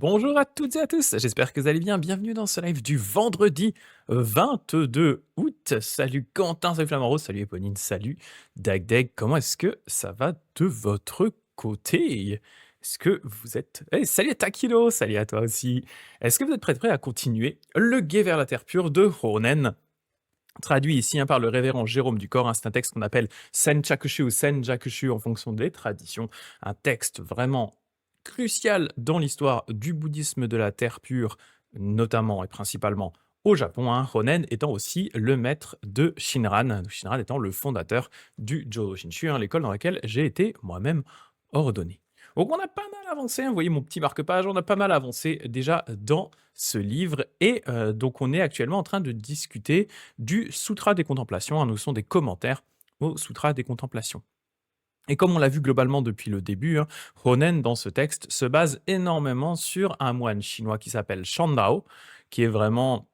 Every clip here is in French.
Bonjour à toutes et à tous, j'espère que vous allez bien. Bienvenue dans ce live du vendredi 22 août. Salut Quentin, salut Flamand Rose, salut Éponine, salut Dagdeg. Comment est-ce que ça va de votre côté? Est-ce que vous êtes... Hey, salut Takilo, salut à toi aussi. Est-ce que vous êtes prêts à continuer le guet vers la terre pure de Ronen? Traduit ici par le révérend Jérôme Ducor, c'est un texte qu'on appelle Senchakushu ou Senjakushu en fonction des traditions. Un texte vraiment crucial dans l'histoire du bouddhisme de la terre pure, notamment et principalement au Japon, Ronen étant aussi le maître de Shinran, Shinran étant le fondateur du Jodo Shinshu, l'école dans laquelle j'ai été moi-même ordonné. Donc on a pas mal avancé, vous voyez mon petit marque-page, on a pas mal avancé déjà dans ce livre, et donc on est actuellement en train de discuter du Sutra des Contemplations, nous sont des commentaires au Sutra des Contemplations. Et comme on l'a vu globalement depuis le début, Ronen, dans ce texte, se base énormément sur un moine chinois qui s'appelle Shandao, qui est vraiment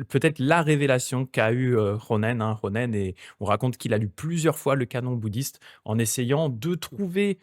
peut-être la révélation qu'a eu Ronen. Ronen, et on raconte qu'il a lu plusieurs fois le canon bouddhiste en essayant de trouver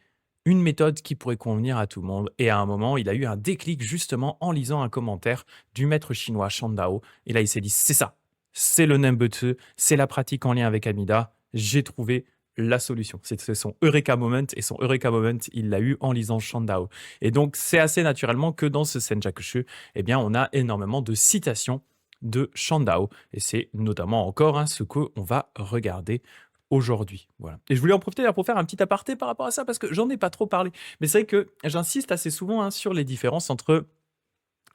une méthode qui pourrait convenir à tout le monde. Et à un moment, il a eu un déclic justement en lisant un commentaire du maître chinois Shandao. Et là, il s'est dit, c'est ça, c'est le Nembutsu, c'est la pratique en lien avec Amida, j'ai trouvé la solution. C'est son Eureka Moment, et son Eureka Moment, il l'a eu en lisant Shandao. Et donc, c'est assez naturellement que dans ce Senjakushu, eh bien, on a énormément de citations de Shandao, et c'est notamment encore ce qu'on va regarder aujourd'hui. Voilà. Et je voulais en profiter pour faire un petit aparté par rapport à ça, parce que j'en ai pas trop parlé, mais c'est vrai que j'insiste assez souvent sur les différences entre,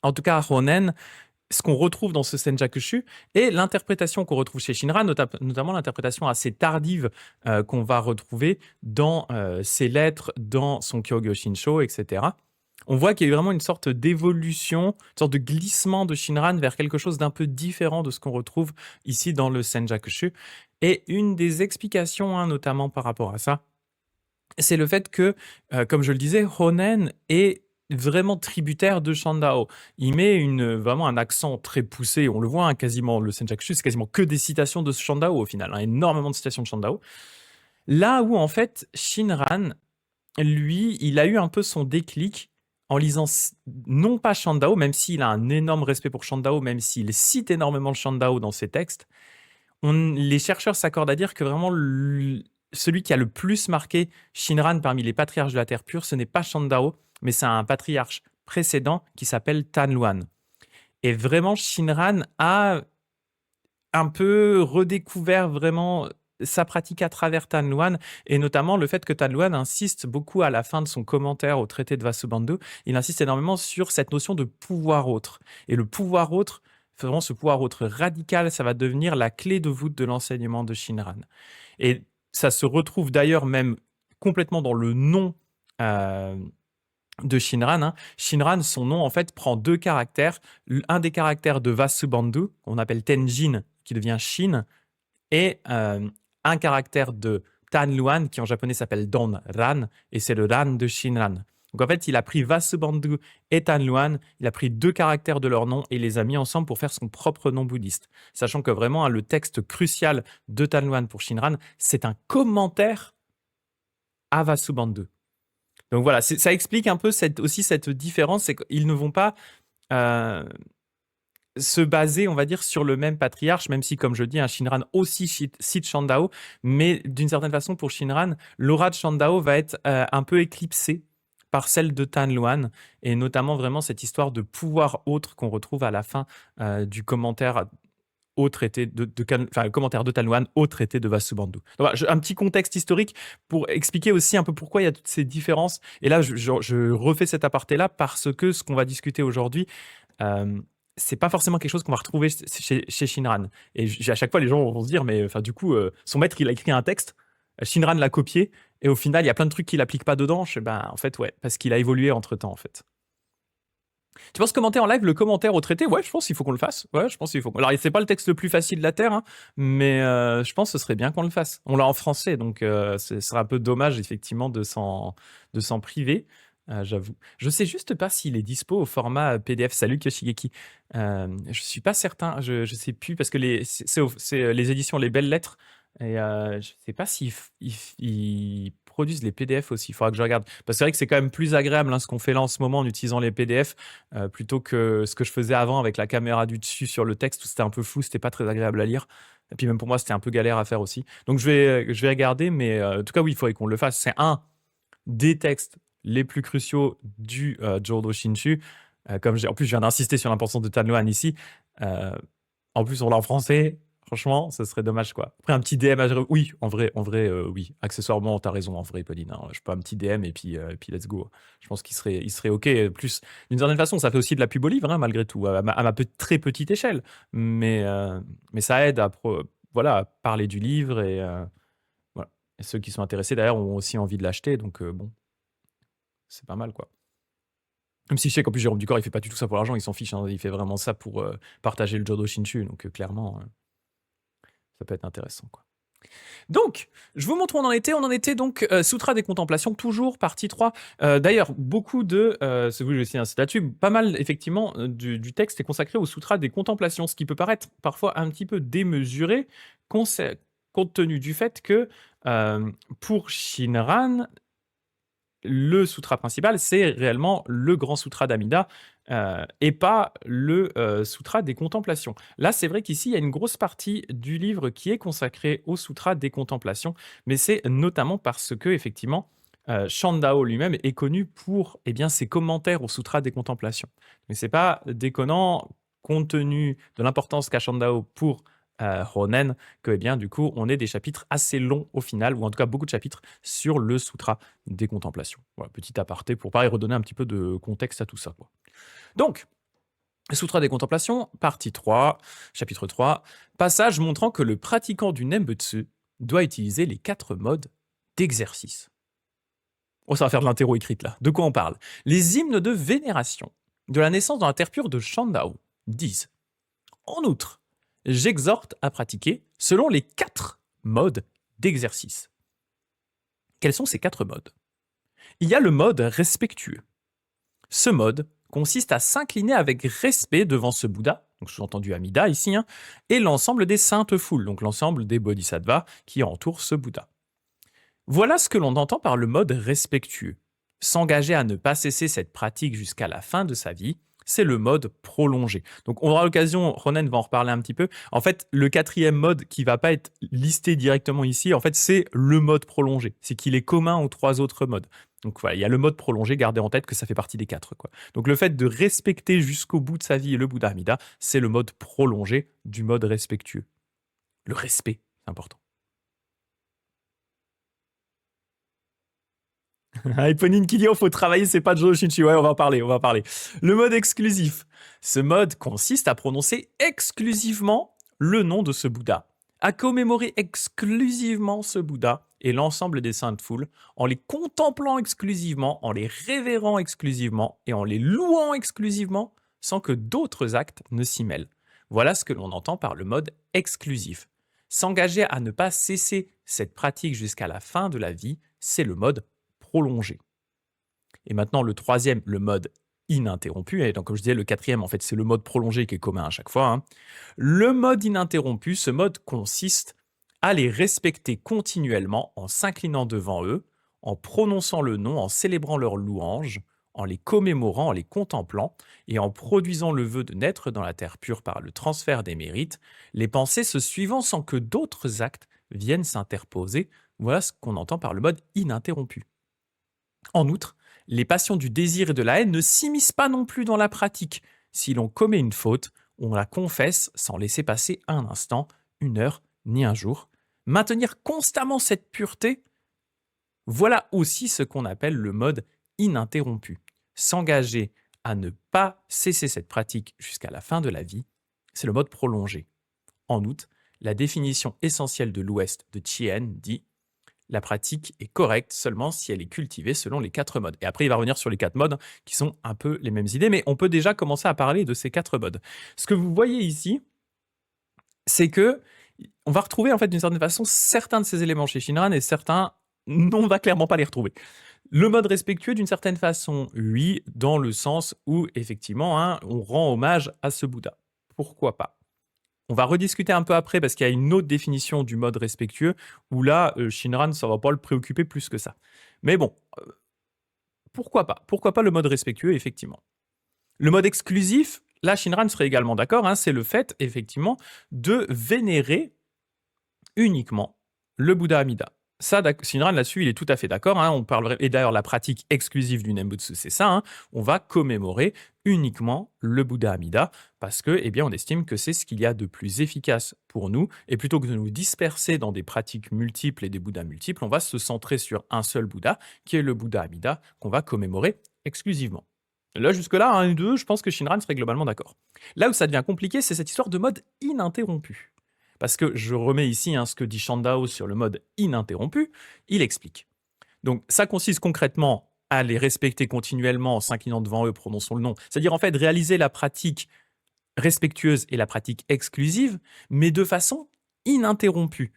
en tout cas à Ronen, ce qu'on retrouve dans ce Senjakushu et l'interprétation qu'on retrouve chez Shinran, notamment l'interprétation assez tardive qu'on va retrouver dans ses lettres, dans son Kyogyo Shinsho, etc. On voit qu'il y a eu vraiment une sorte d'évolution, une sorte de glissement de Shinran vers quelque chose d'un peu différent de ce qu'on retrouve ici dans le Senjakushu. Et une des explications, notamment par rapport à ça, c'est le fait que, comme je le disais, Ronen est vraiment tributaire de Shandao. Il met vraiment un accent très poussé, on le voit quasiment, le Senjakushu, c'est quasiment que des citations de Shandao au final, énormément de citations de Shandao. Là où en fait Shinran, lui, il a eu un peu son déclic en lisant non pas Shandao, même s'il a un énorme respect pour Shandao, même s'il cite énormément Shandao dans ses textes, les chercheurs s'accordent à dire que vraiment celui qui a le plus marqué Shinran parmi les patriarches de la Terre pure, ce n'est pas Shandao, mais c'est un patriarche précédent qui s'appelle Tanluan. Et vraiment, Shinran a un peu redécouvert vraiment sa pratique à travers Tanluan, et notamment le fait que Tanluan insiste beaucoup à la fin de son commentaire au traité de Vasubandhu, il insiste énormément sur cette notion de pouvoir autre. Et le pouvoir autre, vraiment ce pouvoir autre radical, ça va devenir la clé de voûte de l'enseignement de Shinran. Et ça se retrouve d'ailleurs même complètement dans le nom de Shinran. Shinran, son nom, en fait, prend deux caractères. Un des caractères de Vasubandhu, qu'on appelle Tenjin, qui devient Shin, et un caractère de Tanluan, qui en japonais s'appelle Donran, et c'est le Ran de Shinran. Donc en fait, il a pris Vasubandhu et Tanluan, il a pris deux caractères de leur nom et les a mis ensemble pour faire son propre nom bouddhiste. Sachant que vraiment, le texte crucial de Tanluan pour Shinran, c'est un commentaire à Vasubandhu. Donc voilà, ça explique un peu aussi cette différence, c'est qu'ils ne vont pas se baser, on va dire, sur le même patriarche, même si, comme je dis, Shinran aussi cite Shandao, mais d'une certaine façon, pour Shinran, l'aura de Shandao va être un peu éclipsée par celle de Tanluan, et notamment vraiment cette histoire de pouvoir autre qu'on retrouve à la fin du commentaire au traité le commentaire de Tanluan au traité de Vasubandhu. Donc, voilà, un petit contexte historique pour expliquer aussi un peu pourquoi il y a toutes ces différences. Et là, je refais cet aparté-là parce que ce qu'on va discuter aujourd'hui, c'est pas forcément quelque chose qu'on va retrouver chez Shinran. Et à chaque fois, les gens vont se dire, mais du coup, son maître, il a écrit un texte, Shinran l'a copié, et au final, il y a plein de trucs qu'il applique pas dedans. En fait, ouais, parce qu'il a évolué entre-temps, en fait. Tu penses commenter en live le commentaire au traité? Ouais, je pense qu'il faut qu'on le fasse. Ouais, je pense qu'il faut. Alors, c'est pas le texte le plus facile de la Terre, mais je pense que ce serait bien qu'on le fasse. On l'a en français, donc ce serait un peu dommage, effectivement, de s'en priver. J'avoue. Je sais juste pas s'il est dispo au format PDF. Salut Kyoshigeki. Je suis pas certain. Je sais plus parce que c'est les éditions Les Belles Lettres. Et je sais pas s'ils produisent les PDF aussi. Il faudra que je regarde. Parce que c'est vrai que c'est quand même plus agréable, hein, ce qu'on fait là en ce moment en utilisant les PDF, plutôt que ce que je faisais avant avec la caméra du dessus sur le texte où c'était un peu flou, c'était pas très agréable à lire. Et puis même pour moi, c'était un peu galère à faire aussi. Donc je vais regarder, mais en tout cas, oui, il faudrait qu'on le fasse. C'est un des textes les plus cruciaux du Jodo Shinshu. En plus, je viens d'insister sur l'importance de Tanloan ici. Euh, En plus, on l'a en français. Franchement, ce serait dommage, quoi. Après, un petit DM, oui, oui. Accessoirement, t'as raison, en vrai, Pauline, hein. Je peux un petit DM et puis let's go. Je pense qu'il serait OK. Plus, d'une certaine façon, ça fait aussi de la pub au livre, hein, malgré tout, à ma très petite échelle. Mais ça aide voilà, à parler du livre et voilà. Et ceux qui sont intéressés, d'ailleurs, ont aussi envie de l'acheter. Donc, bon, c'est pas mal, quoi. Même si je sais qu'en plus, Jérôme Ducor, il fait pas du tout ça pour l'argent, il s'en fiche, hein. Il fait vraiment ça pour partager le Jodo Shinshu. Donc, clairement, ça peut être intéressant, quoi. Donc, je vous montre où on en était. On en était donc Sutra des Contemplations, toujours partie 3. D'ailleurs, beaucoup de, c'est vous, je vais aussi insister là-dessus, pas mal effectivement du texte est consacré au Sutra des Contemplations, ce qui peut paraître parfois un petit peu démesuré, compte tenu du fait que pour Shinran, le sutra principal, c'est réellement le grand sutra d'Amida et pas le sutra des contemplations. Là, c'est vrai qu'ici, il y a une grosse partie du livre qui est consacrée au sutra des contemplations, mais c'est notamment parce que, effectivement, Shandao lui-même est connu pour ses commentaires au sutra des contemplations. Mais c'est pas déconnant, compte tenu de l'importance qu'a Shandao pour Honen, que du coup, on ait des chapitres assez longs au final, ou en tout cas beaucoup de chapitres sur le sutra des contemplations. Voilà, petit aparté pour pareil redonner un petit peu de contexte à tout ça, quoi. Donc, Sutra des contemplations, partie 3, chapitre 3, passage montrant que le pratiquant du Nembutsu doit utiliser les 4 modes d'exercice. Oh, ça va faire de l'interro écrite là. De quoi on parle? Les hymnes de vénération de la naissance dans la terre pure de Shandao disent: en outre, j'exhorte à pratiquer selon les 4 modes d'exercice. Quels sont ces 4 modes? Il y a le mode respectueux. Ce mode consiste à s'incliner avec respect devant ce Bouddha, donc sous-entendu Amida ici, et l'ensemble des saintes foules, donc l'ensemble des bodhisattvas qui entourent ce Bouddha. Voilà ce que l'on entend par le mode respectueux. S'engager à ne pas cesser cette pratique jusqu'à la fin de sa vie, c'est le mode prolongé. Donc on aura l'occasion, Ronen va en reparler un petit peu. En fait, le 4e mode qui va pas être listé directement ici, en fait, c'est le mode prolongé. C'est qu'il est commun aux 3 autres modes. Donc voilà, il y a le mode prolongé, gardez en tête que ça fait partie des 4, quoi. Donc le fait de respecter jusqu'au bout de sa vie le Bouddha Amida, c'est le mode prolongé du mode respectueux. Le respect, c'est important. Eponine qui dit oh, faut travailler, c'est pas Jodo Shinshu. Ouais, on va en parler. Le mode exclusif. Ce mode consiste à prononcer exclusivement le nom de ce Bouddha, à commémorer exclusivement ce Bouddha et l'ensemble des saintes foules, en les contemplant exclusivement, en les révérant exclusivement et en les louant exclusivement, sans que d'autres actes ne s'y mêlent. Voilà ce que l'on entend par le mode exclusif. S'engager à ne pas cesser cette pratique jusqu'à la fin de la vie, c'est le mode prolongé. Et maintenant, le 3e, le mode ininterrompu. Et donc, comme je disais, le 4e, en fait, c'est le mode prolongé qui est commun à chaque fois. Le mode ininterrompu, ce mode consiste à les respecter continuellement en s'inclinant devant eux, en prononçant le nom, en célébrant leur louange, en les commémorant, en les contemplant et en produisant le vœu de naître dans la terre pure par le transfert des mérites, les pensées se suivant sans que d'autres actes viennent s'interposer. Voilà ce qu'on entend par le mode ininterrompu. En outre, les passions du désir et de la haine ne s'immiscent pas non plus dans la pratique. Si l'on commet une faute, on la confesse sans laisser passer un instant, une heure, ni un jour. Maintenir constamment cette pureté, voilà aussi ce qu'on appelle le mode ininterrompu. S'engager à ne pas cesser cette pratique jusqu'à la fin de la vie, c'est le mode prolongé. En outre, la définition essentielle de l'Ouest de Chien dit: la pratique est correcte seulement si elle est cultivée selon les 4 modes. Et après, il va revenir sur les 4 modes qui sont un peu les mêmes idées, mais on peut déjà commencer à parler de ces 4 modes. Ce que vous voyez ici, c'est que on va retrouver en fait d'une certaine façon certains de ces éléments chez Shinran et certains, on va clairement pas les retrouver. Le mode respectueux d'une certaine façon, oui, dans le sens où effectivement, on rend hommage à ce Bouddha. Pourquoi pas? On va rediscuter un peu après parce qu'il y a une autre définition du mode respectueux où là, Shinran, ça va pas le préoccuper plus que ça. Mais bon, pourquoi pas? Pourquoi pas le mode respectueux, effectivement. Le mode exclusif, là, Shinran serait également d'accord, hein, c'est le fait, effectivement, de vénérer uniquement le Bouddha Amida. Ça, Shinran, là-dessus, il est tout à fait d'accord. Hein, on parlerait, et d'ailleurs, la pratique exclusive du Nembutsu, c'est ça. Hein, on va commémorer uniquement le Bouddha Amida parce que, eh bien, on estime que c'est ce qu'il y a de plus efficace pour nous. Et plutôt que de nous disperser dans des pratiques multiples et des Bouddhas multiples, on va se centrer sur un seul Bouddha, qui est le Bouddha Amida, qu'on va commémorer exclusivement. Là, jusque-là, 1 et 2, je pense que Shinran serait globalement d'accord. Là où ça devient compliqué, c'est cette histoire de mode ininterrompu. Parce que je remets ici ce que dit Shandao sur le mode ininterrompu, il explique. Donc ça consiste concrètement à les respecter continuellement en s'inclinant devant eux, prononçons le nom. C'est-à-dire en fait réaliser la pratique respectueuse et la pratique exclusive, mais de façon ininterrompue.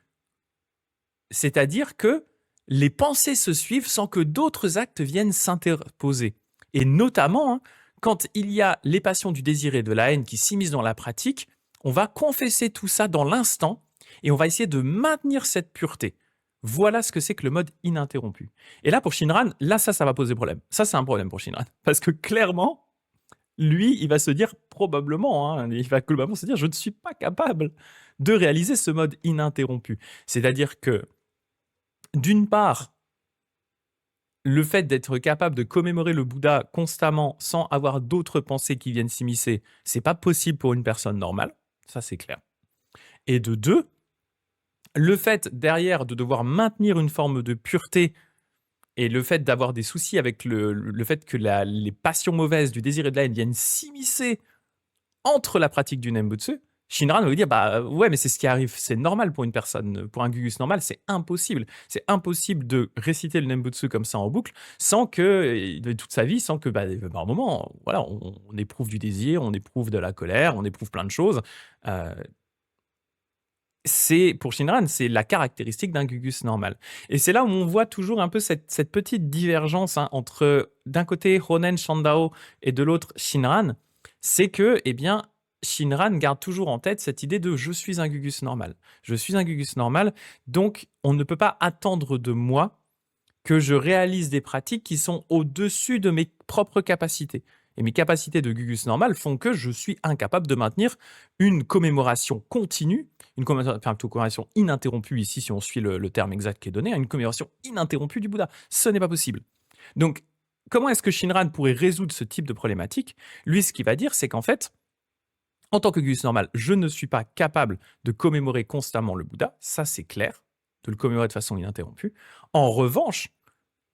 C'est-à-dire que les pensées se suivent sans que d'autres actes viennent s'interposer. Et notamment, quand il y a les passions du désir et de la haine qui s'immiscent dans la pratique, on va confesser tout ça dans l'instant et on va essayer de maintenir cette pureté. Voilà ce que c'est que le mode ininterrompu. Et là, pour Shinran, là, ça va poser problème. Ça, c'est un problème pour Shinran. Parce que clairement, lui, il va se dire probablement, il va globalement se dire, je ne suis pas capable de réaliser ce mode ininterrompu. C'est-à-dire que, d'une part, le fait d'être capable de commémorer le Bouddha constamment sans avoir d'autres pensées qui viennent s'immiscer, c'est pas possible pour une personne normale. Ça, c'est clair. Et de deux, le fait derrière de devoir maintenir une forme de pureté et le fait d'avoir des soucis avec le fait que les passions mauvaises du désir et de la haine viennent s'immiscer entre la pratique du Nembutsu, Shinran va lui dire bah ouais, mais c'est ce qui arrive, c'est normal pour une personne, pour un gugus normal, c'est impossible. C'est impossible de réciter le Nembutsu comme ça en boucle sans que, de toute sa vie, sans que par un moment, voilà, on éprouve du désir, on éprouve de la colère, on éprouve plein de choses. Euh, c'est pour Shinran, c'est la caractéristique d'un gugus normal. Et c'est là où on voit toujours un peu cette petite divergence entre d'un côté Honen Shandao et de l'autre Shinran, c'est que eh bien Shinran garde toujours en tête cette idée de je suis un gugus normal. Je suis un gugus normal, donc on ne peut pas attendre de moi que je réalise des pratiques qui sont au-dessus de mes propres capacités. Et mes capacités de gugus normal font que je suis incapable de maintenir une commémoration continue, une commémoration ininterrompue ici, si on suit le terme exact qui est donné, une commémoration ininterrompue du Bouddha. Ce n'est pas possible. Donc, comment est-ce que Shinran pourrait résoudre ce type de problématique? Lui, ce qu'il va dire, c'est qu'en fait, en tant que gugus normal, je ne suis pas capable de commémorer constamment le Bouddha, ça c'est clair, de le commémorer de façon ininterrompue. En revanche,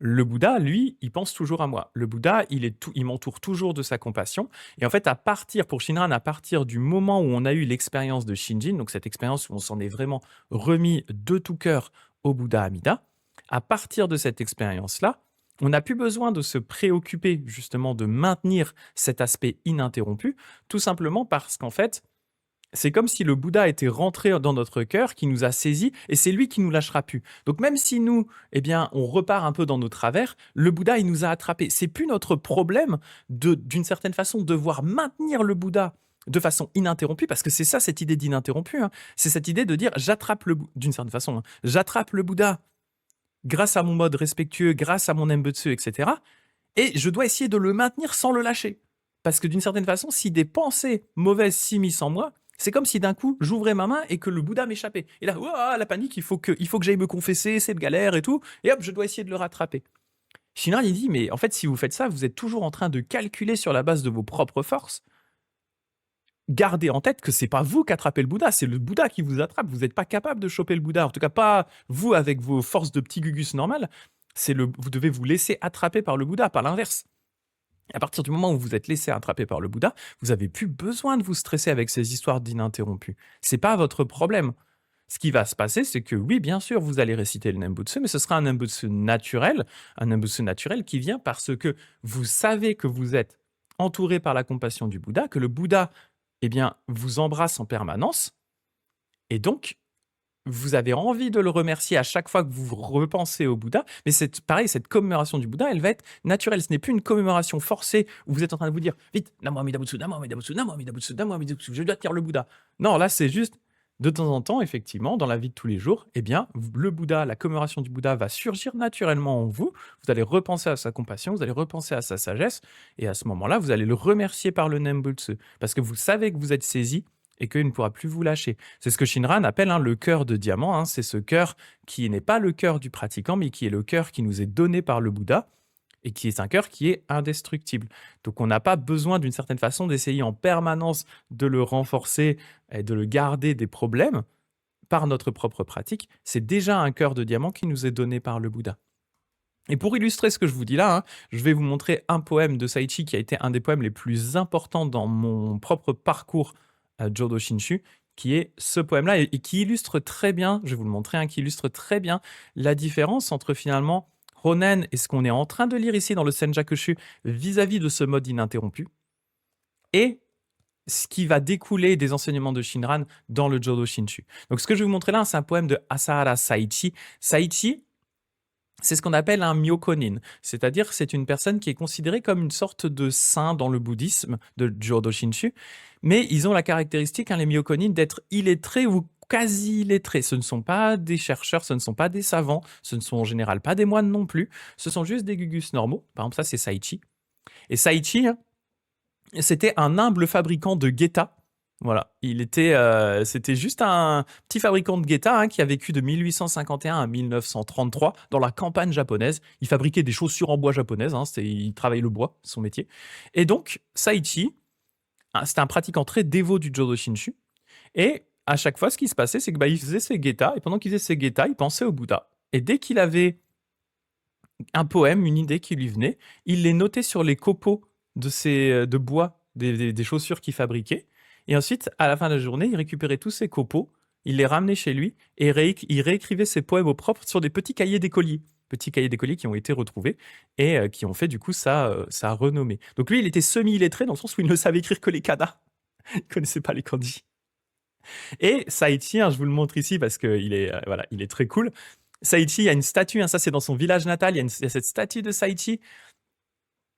le Bouddha, lui, il pense toujours à moi. Le Bouddha, il m'entoure toujours de sa compassion. Et en fait, pour Shinran, à partir du moment où on a eu l'expérience de Shinjin, donc cette expérience où on s'en est vraiment remis de tout cœur au Bouddha Amida, à partir de cette expérience-là, on n'a plus besoin de se préoccuper justement de maintenir cet aspect ininterrompu, tout simplement parce qu'en fait, c'est comme si le Bouddha était rentré dans notre cœur, qui nous a saisis, et c'est lui qui nous lâchera plus. Donc même si nous, eh bien, on repart un peu dans nos travers, le Bouddha, il nous a attrapés. C'est plus notre problème d'une certaine façon, devoir maintenir le Bouddha de façon ininterrompue, parce que c'est ça cette idée d'ininterrompu. C'est cette idée de dire, d'une certaine façon, j'attrape le Bouddha grâce à mon mode respectueux, grâce à mon embutsu, etc. Et je dois essayer de le maintenir sans le lâcher. Parce que d'une certaine façon, si des pensées mauvaises s'immiscent en moi, c'est comme si d'un coup, j'ouvrais ma main et que le Bouddha m'échappait. Et là, ouah, la panique, il faut que j'aille me confesser, c'est de galère et tout. Et hop, je dois essayer de le rattraper. Shinran, il dit, mais en fait, si vous faites ça, vous êtes toujours en train de calculer sur la base de vos propres forces. Gardez en tête que c'est pas vous qui attrapez le Bouddha, c'est le Bouddha qui vous attrape. Vous n'êtes pas capable de choper le Bouddha. En tout cas, pas vous avec vos forces de petit gugus normal. Vous devez vous laisser attraper par le Bouddha, pas l'inverse. À partir du moment où vous êtes laissé attraper par le Bouddha, vous n'avez plus besoin de vous stresser avec ces histoires d'ininterrompus. C'est pas votre problème. Ce qui va se passer, c'est que oui, bien sûr, vous allez réciter le Nembutsu, mais ce sera un Nembutsu naturel qui vient parce que vous savez que vous êtes entouré par la compassion du Bouddha, que le Bouddha, eh bien, vous embrasse en permanence, et donc vous avez envie de le remercier à chaque fois que vous repensez au Bouddha, mais c'est pareil, cette commémoration du Bouddha, elle va être naturelle. Ce n'est plus une commémoration forcée où vous êtes en train de vous dire vite, Namo Amida Butsu, Namo Amida Butsu, Namo Amida Butsu, Namo Amida Butsu, je dois dire le Bouddha. Non, là, c'est juste de temps en temps, effectivement, dans la vie de tous les jours, eh bien, le Bouddha, la commémoration du Bouddha va surgir naturellement en vous. Vous allez repenser à sa compassion, vous allez repenser à sa sagesse, et à ce moment-là, vous allez le remercier par le Nembutsu, parce que vous savez que vous êtes saisi et qu'il ne pourra plus vous lâcher. C'est ce que Shinran appelle le cœur de diamant. C'est ce cœur qui n'est pas le cœur du pratiquant, mais qui est le cœur qui nous est donné par le Bouddha et qui est un cœur qui est indestructible. Donc on n'a pas besoin d'une certaine façon d'essayer en permanence de le renforcer et de le garder des problèmes par notre propre pratique. C'est déjà un cœur de diamant qui nous est donné par le Bouddha. Et pour illustrer ce que je vous dis là, je vais vous montrer un poème de Saichi qui a été un des poèmes les plus importants dans mon propre parcours Jodo Shinshu, qui est ce poème-là, et qui illustre très bien, je vais vous le montrer, qui illustre très bien la différence entre finalement Ronen et ce qu'on est en train de lire ici dans le Senjakushu vis-à-vis de ce mode ininterrompu, et ce qui va découler des enseignements de Shinran dans le Jodo Shinshu. Donc ce que je vais vous montrer là, c'est un poème de Asahara Saichi. Saichi, c'est ce qu'on appelle un myokonin, c'est-à-dire c'est une personne qui est considérée comme une sorte de saint dans le bouddhisme de Jodo Shinshu, mais ils ont la caractéristique, les myokonins, d'être illettrés ou quasi illettrés. Ce ne sont pas des chercheurs, ce ne sont pas des savants, ce ne sont en général pas des moines non plus, ce sont juste des gugus normaux. Par exemple, ça c'est Saichi. Et Saichi, c'était un humble fabricant de guetta. Voilà, c'était juste un petit fabricant de guetta qui a vécu de 1851 à 1933 dans la campagne japonaise. Il fabriquait des chaussures en bois japonaises, il travaillait le bois, c'est son métier. Et donc, Saichi, c'était un pratiquant très dévot du Jodo Shinshu. Et à chaque fois, ce qui se passait, c'est qu'il faisait ses guettas, et pendant qu'il faisait ses guettas, il pensait au Bouddha. Et dès qu'il avait un poème, une idée qui lui venait, il les notait sur les copeaux de bois des chaussures qu'il fabriquait. Et ensuite, à la fin de la journée, il récupérait tous ces copeaux, il les ramenait chez lui et il réécrivait ses poèmes au propre sur des petits cahiers d'écoliers. Petits cahiers d'écoliers qui ont été retrouvés et qui ont fait du coup sa renommée. Donc lui, il était semi-illettré dans le sens où il ne savait écrire que les kanas. Il ne connaissait pas les kanji. Et Saichi, je vous le montre ici parce qu'il est, il est très cool. Saichi, il y a une statue, ça c'est dans son village natal, il y a cette statue de Saichi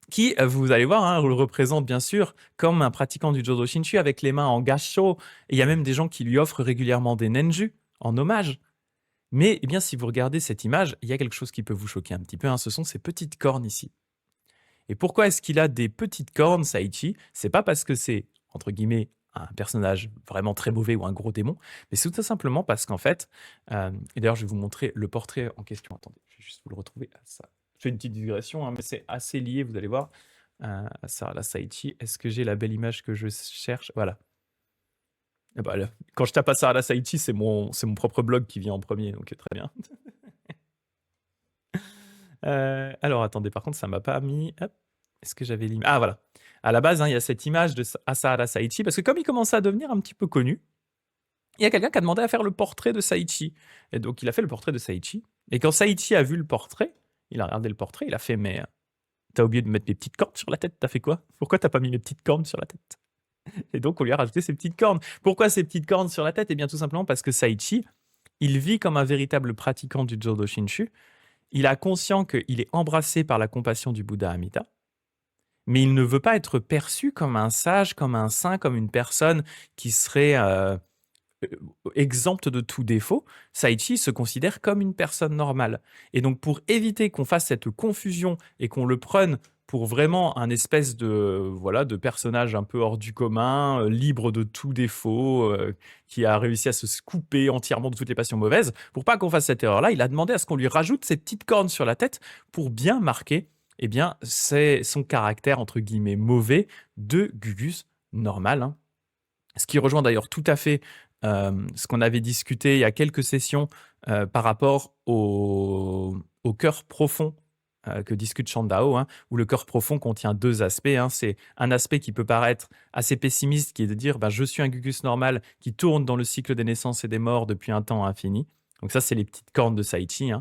qui, vous allez voir, le représente bien sûr comme un pratiquant du Jodo Shinshu avec les mains en gassho. Et il y a même des gens qui lui offrent régulièrement des nenju en hommage. Mais eh bien, si vous regardez cette image, il y a quelque chose qui peut vous choquer un petit peu. Ce sont ces petites cornes ici. Et pourquoi est-ce qu'il a des petites cornes, Saichi? C'est pas parce que c'est, entre guillemets, un personnage vraiment très mauvais ou un gros démon, mais c'est tout simplement parce qu'en fait, et d'ailleurs je vais vous montrer le portrait en question. Attendez, je vais juste vous le retrouver. Ça. Je fais une petite digression, mais c'est assez lié, vous allez voir. Ça, la Saichi, est-ce que j'ai la belle image que je cherche? Voilà. Et bah, quand je tape à Sarah Saichi, c'est mon propre blog qui vient en premier, donc très bien. Alors attendez, par contre, ça m'a pas mis. Hop, est-ce que j'avais l'image? Ah voilà. À la base, il y a cette image de Asahara Saichi, parce que comme il commençait à devenir un petit peu connu, il y a quelqu'un qui a demandé à faire le portrait de Saichi. Et donc il a fait le portrait de Saichi. Et quand Saichi a vu le portrait, il a regardé le portrait, il a fait mais t'as oublié de mettre mes petites cornes sur la tête, t'as fait quoi? Pourquoi t'as pas mis mes petites cornes sur la tête? Et donc on lui a rajouté ces petites cornes. Pourquoi ces petites cornes sur la tête? Eh bien tout simplement parce que Saichi, il vit comme un véritable pratiquant du Jodo Shinshu. Il a conscience qu'il est embrassé par la compassion du Bouddha Amida, mais il ne veut pas être perçu comme un sage, comme un saint, comme une personne qui serait exempte de tout défaut. Saichi se considère comme une personne normale. Et donc pour éviter qu'on fasse cette confusion et qu'on le prenne pour vraiment un espèce de personnage un peu hors du commun, libre de tout défaut, qui a réussi à se couper entièrement de toutes les passions mauvaises, pour pas qu'on fasse cette erreur-là, il a demandé à ce qu'on lui rajoute ces petites cornes sur la tête pour bien marquer c'est son caractère, entre guillemets, mauvais de Gugus normal. Ce qui rejoint d'ailleurs tout à fait ce qu'on avait discuté il y a quelques sessions par rapport au cœur profond que discute Shandao, où le cœur profond contient deux aspects. C'est un aspect qui peut paraître assez pessimiste, qui est de dire je suis un Gugus normal qui tourne dans le cycle des naissances et des morts depuis un temps infini. Donc ça, c'est les petites cornes de Saichi.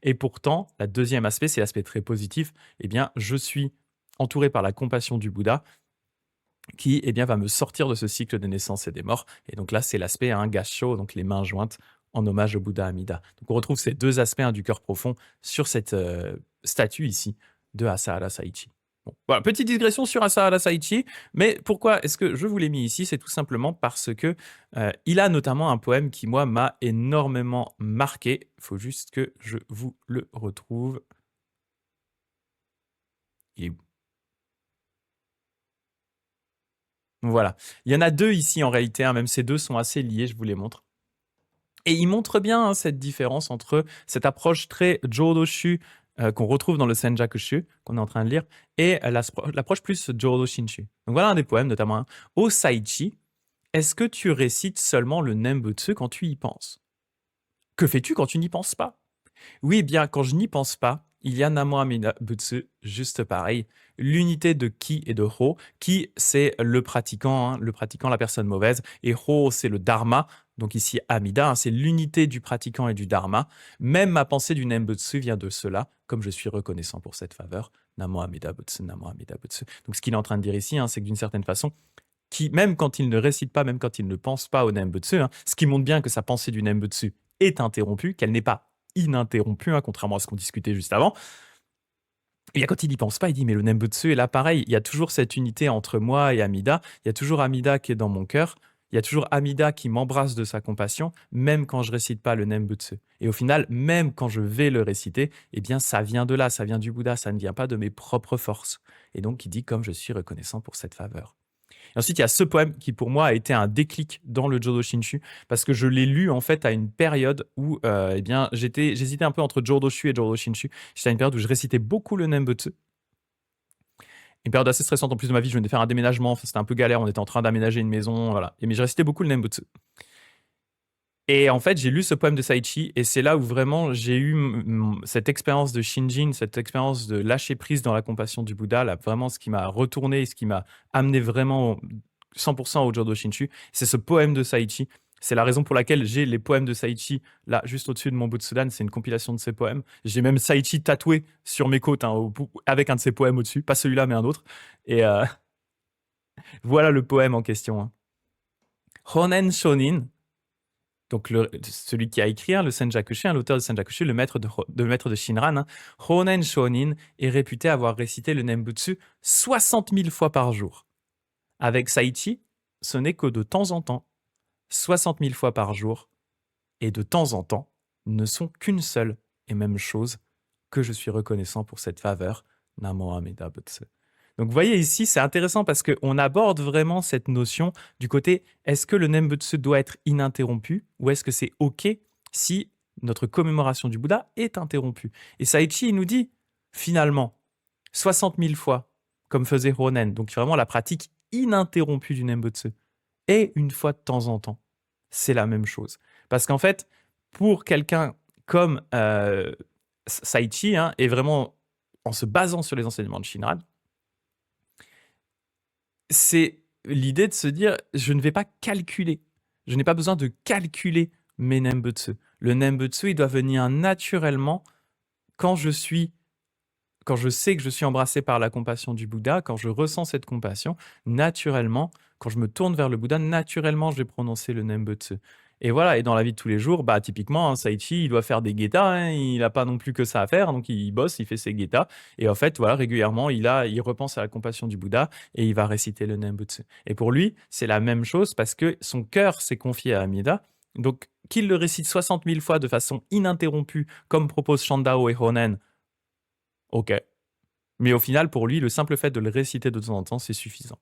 Et pourtant, le deuxième aspect, c'est l'aspect très positif. Je suis entouré par la compassion du Bouddha qui va me sortir de ce cycle des naissances et des morts. Et donc là, c'est l'aspect gassho, donc les mains jointes en hommage au Bouddha Amida. Donc on retrouve ces deux aspects du cœur profond sur cette statue ici de Asahara Saichi. Bon, voilà, petite digression sur Asahara Saichi, mais pourquoi est-ce que je vous l'ai mis ici? C'est tout simplement parce que il a notamment un poème qui, moi, m'a énormément marqué. Il faut juste que je vous le retrouve. Il est où? Voilà. Il y en a deux ici en réalité, même ces deux sont assez liés, je vous les montre. Et il montre bien cette différence entre cette approche très Jōdoshu qu'on retrouve dans le Senjakushu, qu'on est en train de lire, et l'approche plus Jōdo Shinshu. Donc voilà un des poèmes, notamment un. O Saichi, est-ce que tu récites seulement le Nembutsu quand tu y penses? Que fais-tu quand tu n'y penses pas? Oui, eh bien, quand je n'y pense pas, il y a Namo Amida Butsu, juste pareil. L'unité de Ki et de Ho. Ki, c'est le pratiquant, la personne mauvaise. Et Ho, c'est le Dharma. Donc ici, Amida, c'est l'unité du pratiquant et du Dharma. Même ma pensée du Nembutsu vient de cela, comme je suis reconnaissant pour cette faveur. Namo Amida Butsu, Namo Amida Butsu. Donc ce qu'il est en train de dire ici, c'est que d'une certaine façon, qui, même quand il ne récite pas, même quand il ne pense pas au Nembutsu, ce qui montre bien que sa pensée du Nembutsu est interrompue, qu'elle n'est pas ininterrompue, contrairement à ce qu'on discutait juste avant. Et bien, quand il n'y pense pas, il dit, mais le Nembutsu est là pareil. Il y a toujours cette unité entre moi et Amida. Il y a toujours Amida qui est dans mon cœur. Il y a toujours Amida qui m'embrasse de sa compassion, même quand je récite pas le Nembutsu. Et au final, même quand je vais le réciter, eh bien, ça vient de là, ça vient du Bouddha, ça ne vient pas de mes propres forces. Et donc, il dit, comme je suis reconnaissant pour cette faveur. Et ensuite, il y a ce poème qui, pour moi, a été un déclic dans le Jodo Shinshu, parce que je l'ai lu, en fait, à une période où eh bien, j'hésitais un peu entre Jōdoshu et Jodo Shinshu. J'étais à une période où je récitais beaucoup le Nembutsu. Une période assez stressante en plus de ma vie, je venais de faire un déménagement, c'était un peu galère, on était en train d'aménager une maison, voilà. Mais je récitais beaucoup le Nembutsu. Et en fait, j'ai lu ce poème de Saichi, et c'est là où vraiment j'ai eu cette expérience de Shinjin, cette expérience de lâcher prise dans la compassion du Bouddha, là, vraiment ce qui m'a retourné, ce qui m'a amené vraiment 100% au Jodo Shinshu, c'est ce poème de Saichi. C'est la raison pour laquelle j'ai les poèmes de Saichi là, juste au-dessus de mon Butsudan. C'est une compilation de ses poèmes. J'ai même Saichi tatoué sur mes côtes, avec un de ses poèmes au-dessus. Pas celui-là, mais un autre. Et voilà le poème en question. Honen Shonin, donc celui qui a écrit le Senjakushu, l'auteur de Senjakushu, le maître de Shinran, Honen Shonin est réputé avoir récité le Nembutsu 60 000 fois par jour. Avec Saichi, ce n'est que de temps en temps. 60 000 fois par jour, et de temps en temps, ne sont qu'une seule et même chose, que je suis reconnaissant pour cette faveur, Namo Amida Butsu. Donc vous voyez ici, c'est intéressant parce qu'on aborde vraiment cette notion du côté, est-ce que le Nembutsu doit être ininterrompu, ou est-ce que c'est OK si notre commémoration du Bouddha est interrompue? Et Saichi, il nous dit, finalement, 60 000 fois, comme faisait Honen, donc vraiment la pratique ininterrompue du Nembutsu, et une fois de temps en temps, c'est la même chose. Parce qu'en fait, pour quelqu'un comme Saichi, et vraiment en se basant sur les enseignements de Shinran, c'est l'idée de se dire, je ne vais pas calculer. Je n'ai pas besoin de calculer mes Nembutsu. Le Nembutsu, il doit venir naturellement quand je sais que je suis embrassé par la compassion du Bouddha, quand je ressens cette compassion, naturellement, quand je me tourne vers le Bouddha, naturellement, je vais prononcer le Nembutsu. Et voilà, et dans la vie de tous les jours, typiquement, Saichi, il doit faire des getas, il n'a pas non plus que ça à faire, donc il bosse, il fait ses getas, et en fait, voilà, régulièrement, il repense à la compassion du Bouddha, et il va réciter le Nembutsu. Et pour lui, c'est la même chose, parce que son cœur s'est confié à Amida, donc qu'il le récite 60 000 fois de façon ininterrompue, comme propose Shandao et Honen, ok. Mais au final, pour lui, le simple fait de le réciter de temps en temps, c'est suffisant.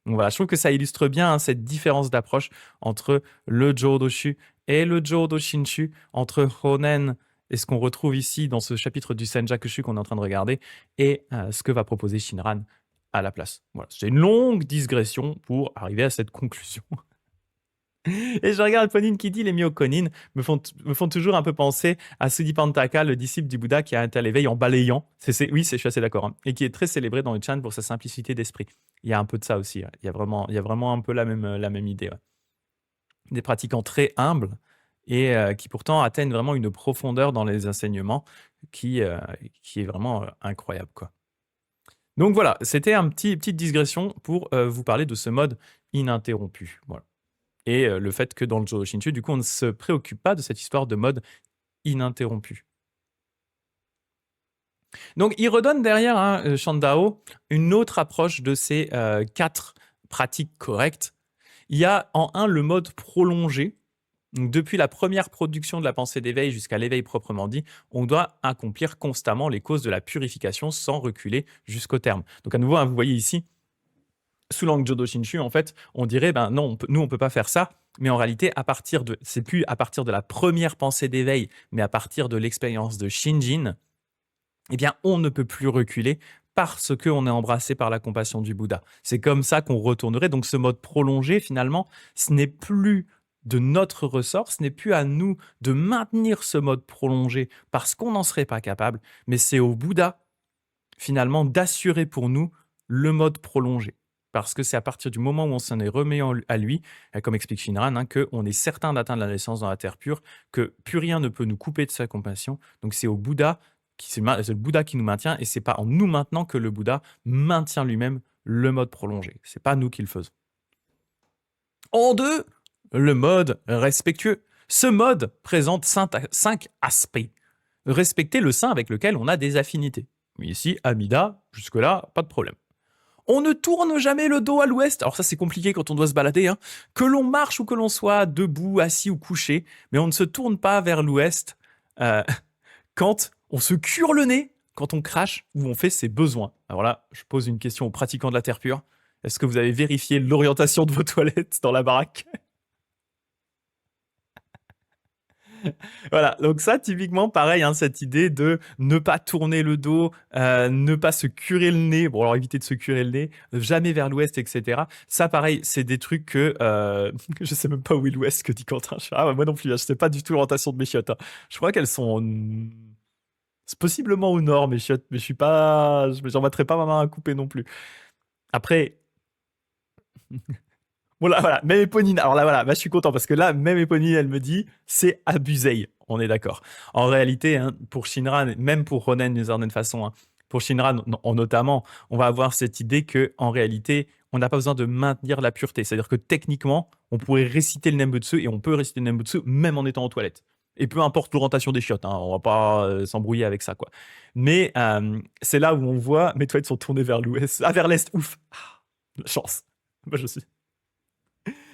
Donc voilà, je trouve que ça illustre bien cette différence d'approche entre le Jōdoshu et le Jodo Shinshu, entre Honen et ce qu'on retrouve ici dans ce chapitre du Senjakushu qu'on est en train de regarder, et ce que va proposer Shinran à la place. Voilà, c'est une longue digression pour arriver à cette conclusion. Et je regarde Ponine qui dit les Myokonin me font toujours un peu penser à Sudipantaka, le disciple du Bouddha qui a atteint l'éveil en balayant. Oui, je suis assez d'accord. Et qui est très célébré dans le Chan pour sa simplicité d'esprit. Il y a un peu de ça aussi. Il y a vraiment un peu la même idée. Ouais. Des pratiquants très humbles et qui pourtant atteignent vraiment une profondeur dans les enseignements qui est vraiment incroyable, quoi. Donc voilà, c'était une petite digression pour vous parler de ce mode ininterrompu. Voilà. et le fait que dans le Jodo Shinshu, du coup, on ne se préoccupe pas de cette histoire de mode ininterrompu. Donc, il redonne derrière, hein, Shandao, une autre approche de ces 4 pratiques correctes. Il y a en un le mode prolongé. Donc, depuis la première production de la pensée d'éveil jusqu'à l'éveil proprement dit, on doit accomplir constamment les causes de la purification sans reculer jusqu'au terme. Donc, à nouveau, hein, vous voyez ici, sous l'angle Jodo Shinshu, en fait, on dirait, ben non, nous, on peut pas faire ça. Mais en réalité, c'est plus à partir de la première pensée d'éveil, mais à partir de l'expérience de Shinjin, eh bien, on ne peut plus reculer parce qu'on est embrassé par la compassion du Bouddha. C'est comme ça qu'on retournerait. Donc, ce mode prolongé, finalement, ce n'est plus de notre ressort, ce n'est plus à nous de maintenir ce mode prolongé parce qu'on n'en serait pas capable, mais c'est au Bouddha, finalement, d'assurer pour nous le mode prolongé. Parce que c'est à partir du moment où on s'en est remis à lui, comme explique Shinran, hein, qu'on est certain d'atteindre la naissance dans la terre pure, que plus rien ne peut nous couper de sa compassion. Donc c'est au Bouddha, c'est le Bouddha qui nous maintient, et c'est pas en nous maintenant que le Bouddha maintient lui-même le mode prolongé. C'est pas nous qui le faisons. En deux, le mode respectueux. Ce mode présente 5 aspects. Respecter le saint avec lequel on a des affinités. Ici, Amida, jusque-là, pas de problème. On ne tourne jamais le dos à l'ouest. Alors ça, c'est compliqué quand on doit se balader, hein. Que l'on marche ou que l'on soit debout, assis ou couché, mais on ne se tourne pas vers l'ouest quand on se cure le nez, quand on crache ou on fait ses besoins. Alors là, je pose une question aux pratiquants de la terre pure. Est-ce que vous avez vérifié l'orientation de vos toilettes dans la baraque? Voilà, donc ça, typiquement, pareil, hein, cette idée de ne pas tourner le dos, ne pas se curer le nez, bon, alors éviter de se curer le nez, jamais vers l'ouest, etc. Ça, pareil, c'est des trucs que je sais même pas où est l'ouest, que dit Quentin. Ah, moi non plus, hein, je sais pas du tout l'orientation de mes chiottes, hein. Je crois qu'elles sont c'est possiblement au nord, mes chiottes, mais je suis pas, j'en mettrai pas ma main à couper non plus. Après, voilà, voilà, même Éponine. Alors là, voilà, bah, je suis content parce que là, même Éponine, elle me dit, c'est abusé. On est d'accord. En réalité, hein, pour Shinran, même pour Ronen d'une certaine façon, hein, pour Shinran notamment, on va avoir cette idée que en réalité, on n'a pas besoin de maintenir la pureté. C'est-à-dire que techniquement, on pourrait réciter le Nembutsu et on peut réciter le Nembutsu même en étant aux toilettes. Et peu importe l'orientation des chiottes, hein, on va pas s'embrouiller avec ça, quoi. Mais c'est là où on voit, mes toilettes sont tournées vers l'ouest, vers l'est. Ouf, la chance. Moi, je suis.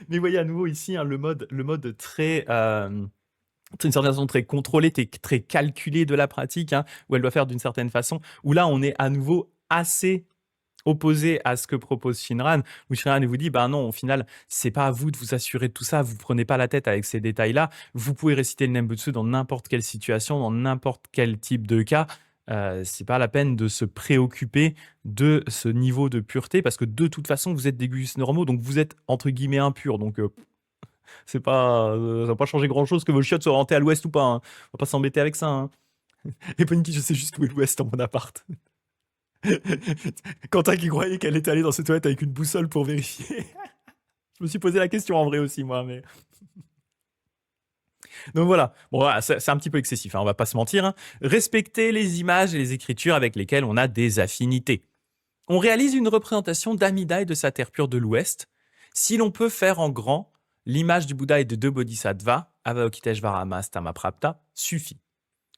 Mais vous voyez à nouveau ici, hein, le mode très, une certaine façon très contrôlée, très calculée de la pratique, hein, où elle doit faire d'une certaine façon, où là on est à nouveau assez opposé à ce que propose Shinran, où Shinran vous dit, bah non, au final, c'est pas à vous de vous assurer de tout ça, vous prenez pas la tête avec ces détails-là, vous pouvez réciter le Nembutsu dans n'importe quelle situation, dans n'importe quel type de cas, c'est pas la peine de se préoccuper de ce niveau de pureté, parce que de toute façon, vous êtes des gus normaux, donc vous êtes entre guillemets impurs, donc c'est pas, ça va pas changer grand-chose que vos chiottes soient orientées à l'ouest ou pas, hein. On va pas s'embêter avec ça, hein. Et Poniki, je sais juste où est l'ouest dans mon appart. Quentin qui croyait qu'elle était allée dans ses toilettes avec une boussole pour vérifier. Je me suis posé la question en vrai aussi, moi, mais. Donc voilà, bon, voilà, c'est un petit peu excessif, hein, on va pas se mentir, hein. Respecter les images et les écritures avec lesquelles on a des affinités. On réalise une représentation d'Amida et de sa terre pure de l'Ouest. Si l'on peut faire en grand, l'image du Bouddha et de 2 bodhisattvas, Avalokiteshvara, Tamaprapta, suffit.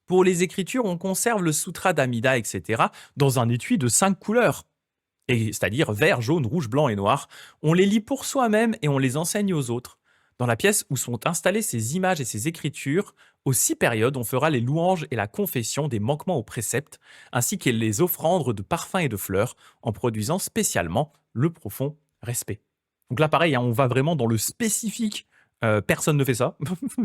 Pour les écritures, on conserve le sutra d'Amida, etc., dans un étui de 5 couleurs, c'est-à-dire vert, jaune, rouge, blanc et noir. On les lit pour soi-même et on les enseigne aux autres. Dans la pièce où sont installées ces images et ces écritures, aux 6 périodes, on fera les louanges et la confession des manquements aux préceptes, ainsi que les offrandes de parfums et de fleurs, en produisant spécialement le profond respect. Donc là, pareil, hein, on va vraiment dans le spécifique. Personne ne fait ça.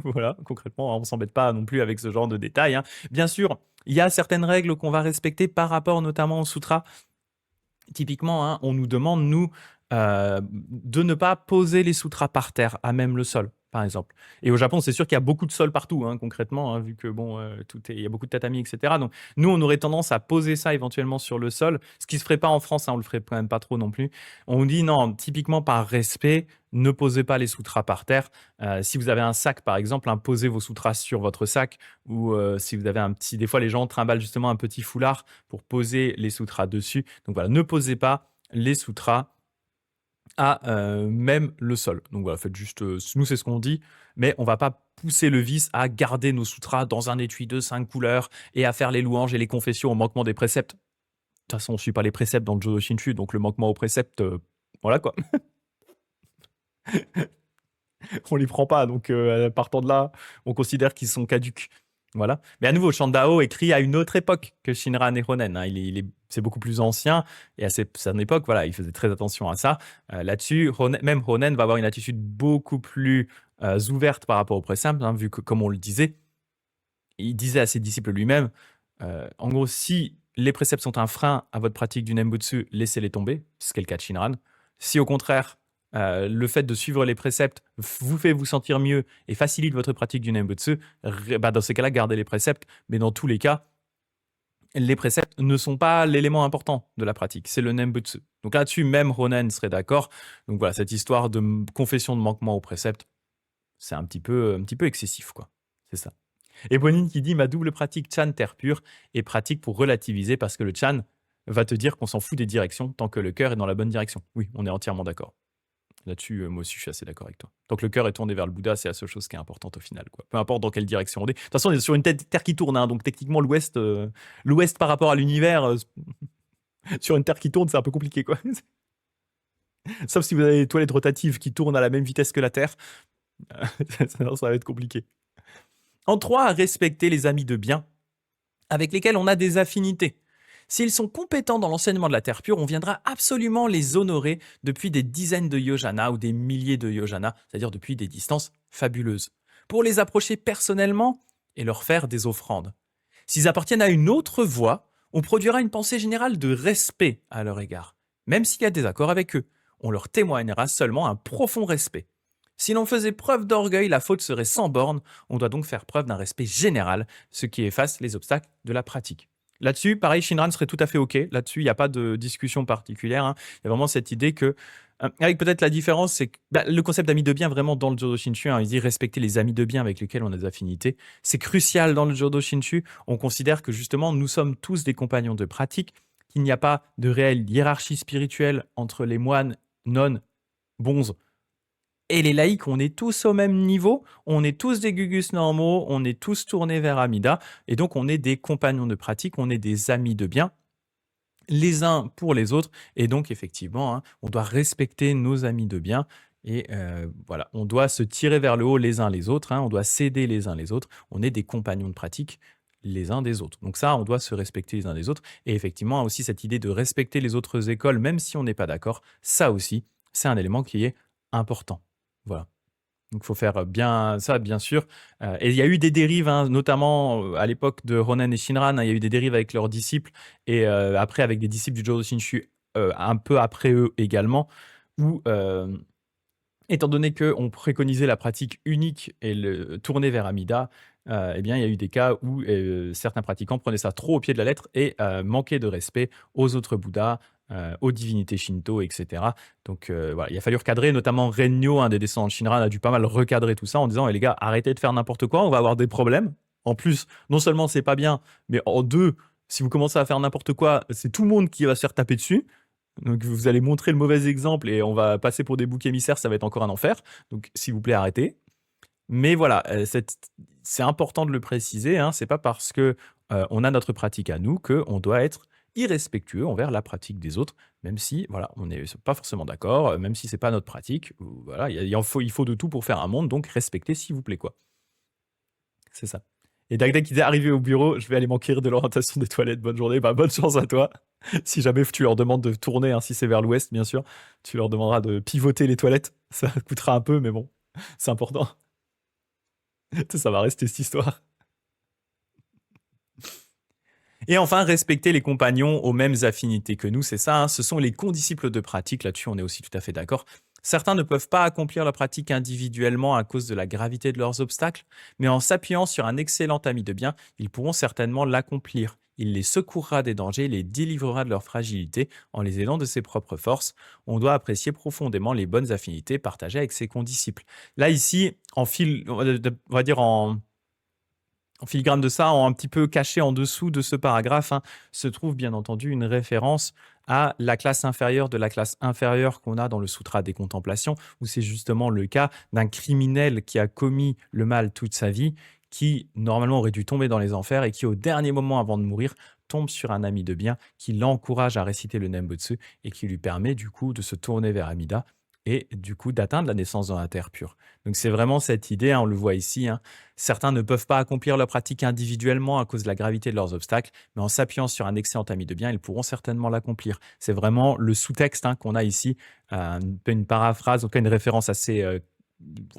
Voilà, concrètement, hein, on ne s'embête pas non plus avec ce genre de détails, hein. Bien sûr, il y a certaines règles qu'on va respecter par rapport notamment au sutra. Typiquement, hein, on nous demande, nous, de ne pas poser les sutras par terre, à même le sol, par exemple. Et au Japon, c'est sûr qu'il y a beaucoup de sol partout, hein, concrètement, hein, vu que bon, il y a beaucoup de tatamis, etc. Donc, nous, on aurait tendance à poser ça éventuellement sur le sol, ce qui se ferait pas en France, hein, on le ferait quand même pas trop non plus. On dit non, typiquement par respect, ne posez pas les sutras par terre. Si vous avez un sac, par exemple, hein, posez vos sutras sur votre sac, ou si vous avez un petit, des fois, les gens trimballent justement un petit foulard pour poser les sutras dessus. Donc voilà, ne posez pas les sutras à même le sol. Donc voilà, faites juste, nous c'est ce qu'on dit, mais on va pas pousser le vice à garder nos sutras dans un étui de 5 couleurs et à faire les louanges et les confessions au manquement des préceptes. De toute façon, on suit pas les préceptes dans le Jodo Shinshu, donc le manquement aux préceptes, voilà quoi. On les prend pas, donc partant de là, on considère qu'ils sont caducs. Voilà. Mais à nouveau, Shandao écrit à une autre époque que Shinran et Honen, hein. C'est beaucoup plus ancien, et à son époque, voilà, il faisait très attention à ça. Là-dessus, même Honen va avoir une attitude beaucoup plus ouverte par rapport aux préceptes, hein, vu que, comme on le disait, il disait à ses disciples lui-même, en gros, si les préceptes sont un frein à votre pratique du Nembutsu, laissez-les tomber, ce qui est le cas de Shinran. Si au contraire, le fait de suivre les préceptes vous fait vous sentir mieux et facilite votre pratique du Nembutsu, dans ces cas-là, gardez les préceptes. Mais dans tous les cas, les préceptes ne sont pas l'élément important de la pratique, c'est le Nembutsu. Donc là-dessus, même Ronen serait d'accord. Donc voilà, cette histoire de confession de manquement aux préceptes, c'est un petit peu excessif, quoi. C'est ça. Et Bonine qui dit: ma double pratique Chan terre pure est pratique pour relativiser parce que le Chan va te dire qu'on s'en fout des directions tant que le cœur est dans la bonne direction. Oui, on est entièrement d'accord. Là-dessus, moi aussi, je suis assez d'accord avec toi. Tant que le cœur est tourné vers le Bouddha, c'est la seule chose qui est importante au final, quoi. Peu importe dans quelle direction on est. De toute façon, on est sur une terre qui tourne, hein, donc techniquement, l'ouest par rapport à l'univers, sur une terre qui tourne, c'est un peu compliqué, quoi. Sauf si vous avez des toilettes rotatives qui tournent à la même vitesse que la Terre, ça va être compliqué. En 3, respecter les amis de bien avec lesquels on a des affinités. S'ils sont compétents dans l'enseignement de la terre pure, on viendra absolument les honorer depuis des dizaines de yojana ou des milliers de yojana, c'est-à-dire depuis des distances fabuleuses, pour les approcher personnellement et leur faire des offrandes. S'ils appartiennent à une autre voie, on produira une pensée générale de respect à leur égard. Même s'il y a des accords avec eux, on leur témoignera seulement un profond respect. Si l'on faisait preuve d'orgueil, la faute serait sans borne. On doit donc faire preuve d'un respect général, ce qui efface les obstacles de la pratique. Là-dessus, pareil, Shinran serait tout à fait OK. Là-dessus, il n'y a pas de discussion particulière, hein. Il y a vraiment cette idée que, avec peut-être la différence, c'est que le concept d'amis de bien, vraiment dans le Jodo Shinshu, hein, il dit respecter les amis de bien avec lesquels on a des affinités. C'est crucial dans le Jodo Shinshu. On considère que justement, nous sommes tous des compagnons de pratique, qu'il n'y a pas de réelle hiérarchie spirituelle entre les moines, nonnes, bonzes et les laïcs, on est tous au même niveau, on est tous des gugus normaux, on est tous tournés vers Amida, et donc on est des compagnons de pratique, on est des amis de bien, les uns pour les autres, et donc effectivement, hein, on doit respecter nos amis de bien, et voilà, on doit se tirer vers le haut les uns les autres, hein, on doit s'aider les uns les autres, on est des compagnons de pratique les uns des autres. Donc ça, on doit se respecter les uns des autres, et effectivement, aussi cette idée de respecter les autres écoles, même si on n'est pas d'accord, ça aussi, c'est un élément qui est important. Voilà. Donc il faut faire bien ça, bien sûr. Et il y a eu des dérives, hein, notamment à l'époque de Ronen et Shinran, hein, il y a eu des dérives avec leurs disciples, et après avec des disciples du Jodo Shinshu un peu après eux également, où étant donné qu'on préconisait la pratique unique et le tourner vers Amida, eh bien, il y a eu des cas où certains pratiquants prenaient ça trop au pied de la lettre et manquaient de respect aux autres Bouddhas, aux divinités Shinto, etc. Donc voilà, il a fallu recadrer, notamment Rennyo, un des descendants de Shinran, a dû pas mal recadrer tout ça en disant: les gars, arrêtez de faire n'importe quoi, on va avoir des problèmes. En plus, non seulement c'est pas bien, mais en deux, si vous commencez à faire n'importe quoi, c'est tout le monde qui va se faire taper dessus. Donc vous allez montrer le mauvais exemple et on va passer pour des boucs émissaires, ça va être encore un enfer. Donc s'il vous plaît, arrêtez. Mais voilà, c'est important de le préciser, hein, c'est pas parce que on a notre pratique à nous qu'on doit être irrespectueux envers la pratique des autres, même si voilà, on n'est pas forcément d'accord, même si c'est pas notre pratique. Voilà, il faut de tout pour faire un monde, donc respectez s'il vous plaît, quoi. C'est ça. Et Dagdag qui dit: arrivé au bureau, je vais aller m'enquérir de l'orientation des toilettes. Bonne journée, bah, bonne chance à toi. Si jamais tu leur demandes de tourner, hein, si c'est vers l'ouest, bien sûr, tu leur demanderas de pivoter les toilettes. Ça coûtera un peu, mais bon, c'est important. Ça va rester cette histoire. Et enfin, respecter les compagnons aux mêmes affinités que nous, c'est ça, hein, ce sont les condisciples de pratique, là-dessus on est aussi tout à fait d'accord. Certains ne peuvent pas accomplir la pratique individuellement à cause de la gravité de leurs obstacles, mais en s'appuyant sur un excellent ami de bien, ils pourront certainement l'accomplir. Il les secourra des dangers, les délivrera de leur fragilité en les aidant de ses propres forces. On doit apprécier profondément les bonnes affinités partagées avec ses condisciples. Là, ici, on va dire en En filigrane de ça, un petit peu caché en dessous de ce paragraphe, hein, se trouve bien entendu une référence à la classe inférieure de la classe inférieure qu'on a dans le Sutra des Contemplations, où c'est justement le cas d'un criminel qui a commis le mal toute sa vie, qui normalement aurait dû tomber dans les enfers et qui, au dernier moment avant de mourir, tombe sur un ami de bien qui l'encourage à réciter le Nembutsu et qui lui permet du coup de se tourner vers Amida et du coup d'atteindre la naissance dans la terre pure. Donc c'est vraiment cette idée, hein, on le voit ici, hein, certains ne peuvent pas accomplir leur pratique individuellement à cause de la gravité de leurs obstacles, mais en s'appuyant sur un excellent ami de bien, ils pourront certainement l'accomplir. C'est vraiment le sous-texte, hein, qu'on a ici, une paraphrase, en tout cas une référence assez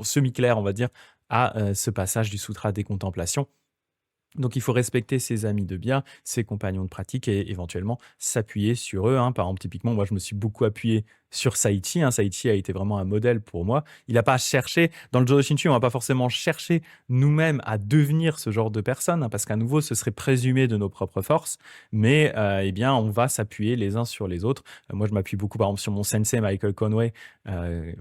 semi-claire, on va dire, à ce passage du Sutra des Contemplations. Donc il faut respecter ses amis de bien, ses compagnons de pratique et éventuellement s'appuyer sur eux, hein. Par exemple, typiquement, moi je me suis beaucoup appuyé sur Saichi, hein. Saichi a été vraiment un modèle pour moi. Il n'a pas cherché, dans le Jodo Shinshu, on va pas forcément chercher nous-mêmes à devenir ce genre de personne, hein, parce qu'à nouveau, ce serait présumé de nos propres forces, mais eh bien, on va s'appuyer les uns sur les autres. Moi, je m'appuie beaucoup, par exemple, sur mon sensei Michael Conway,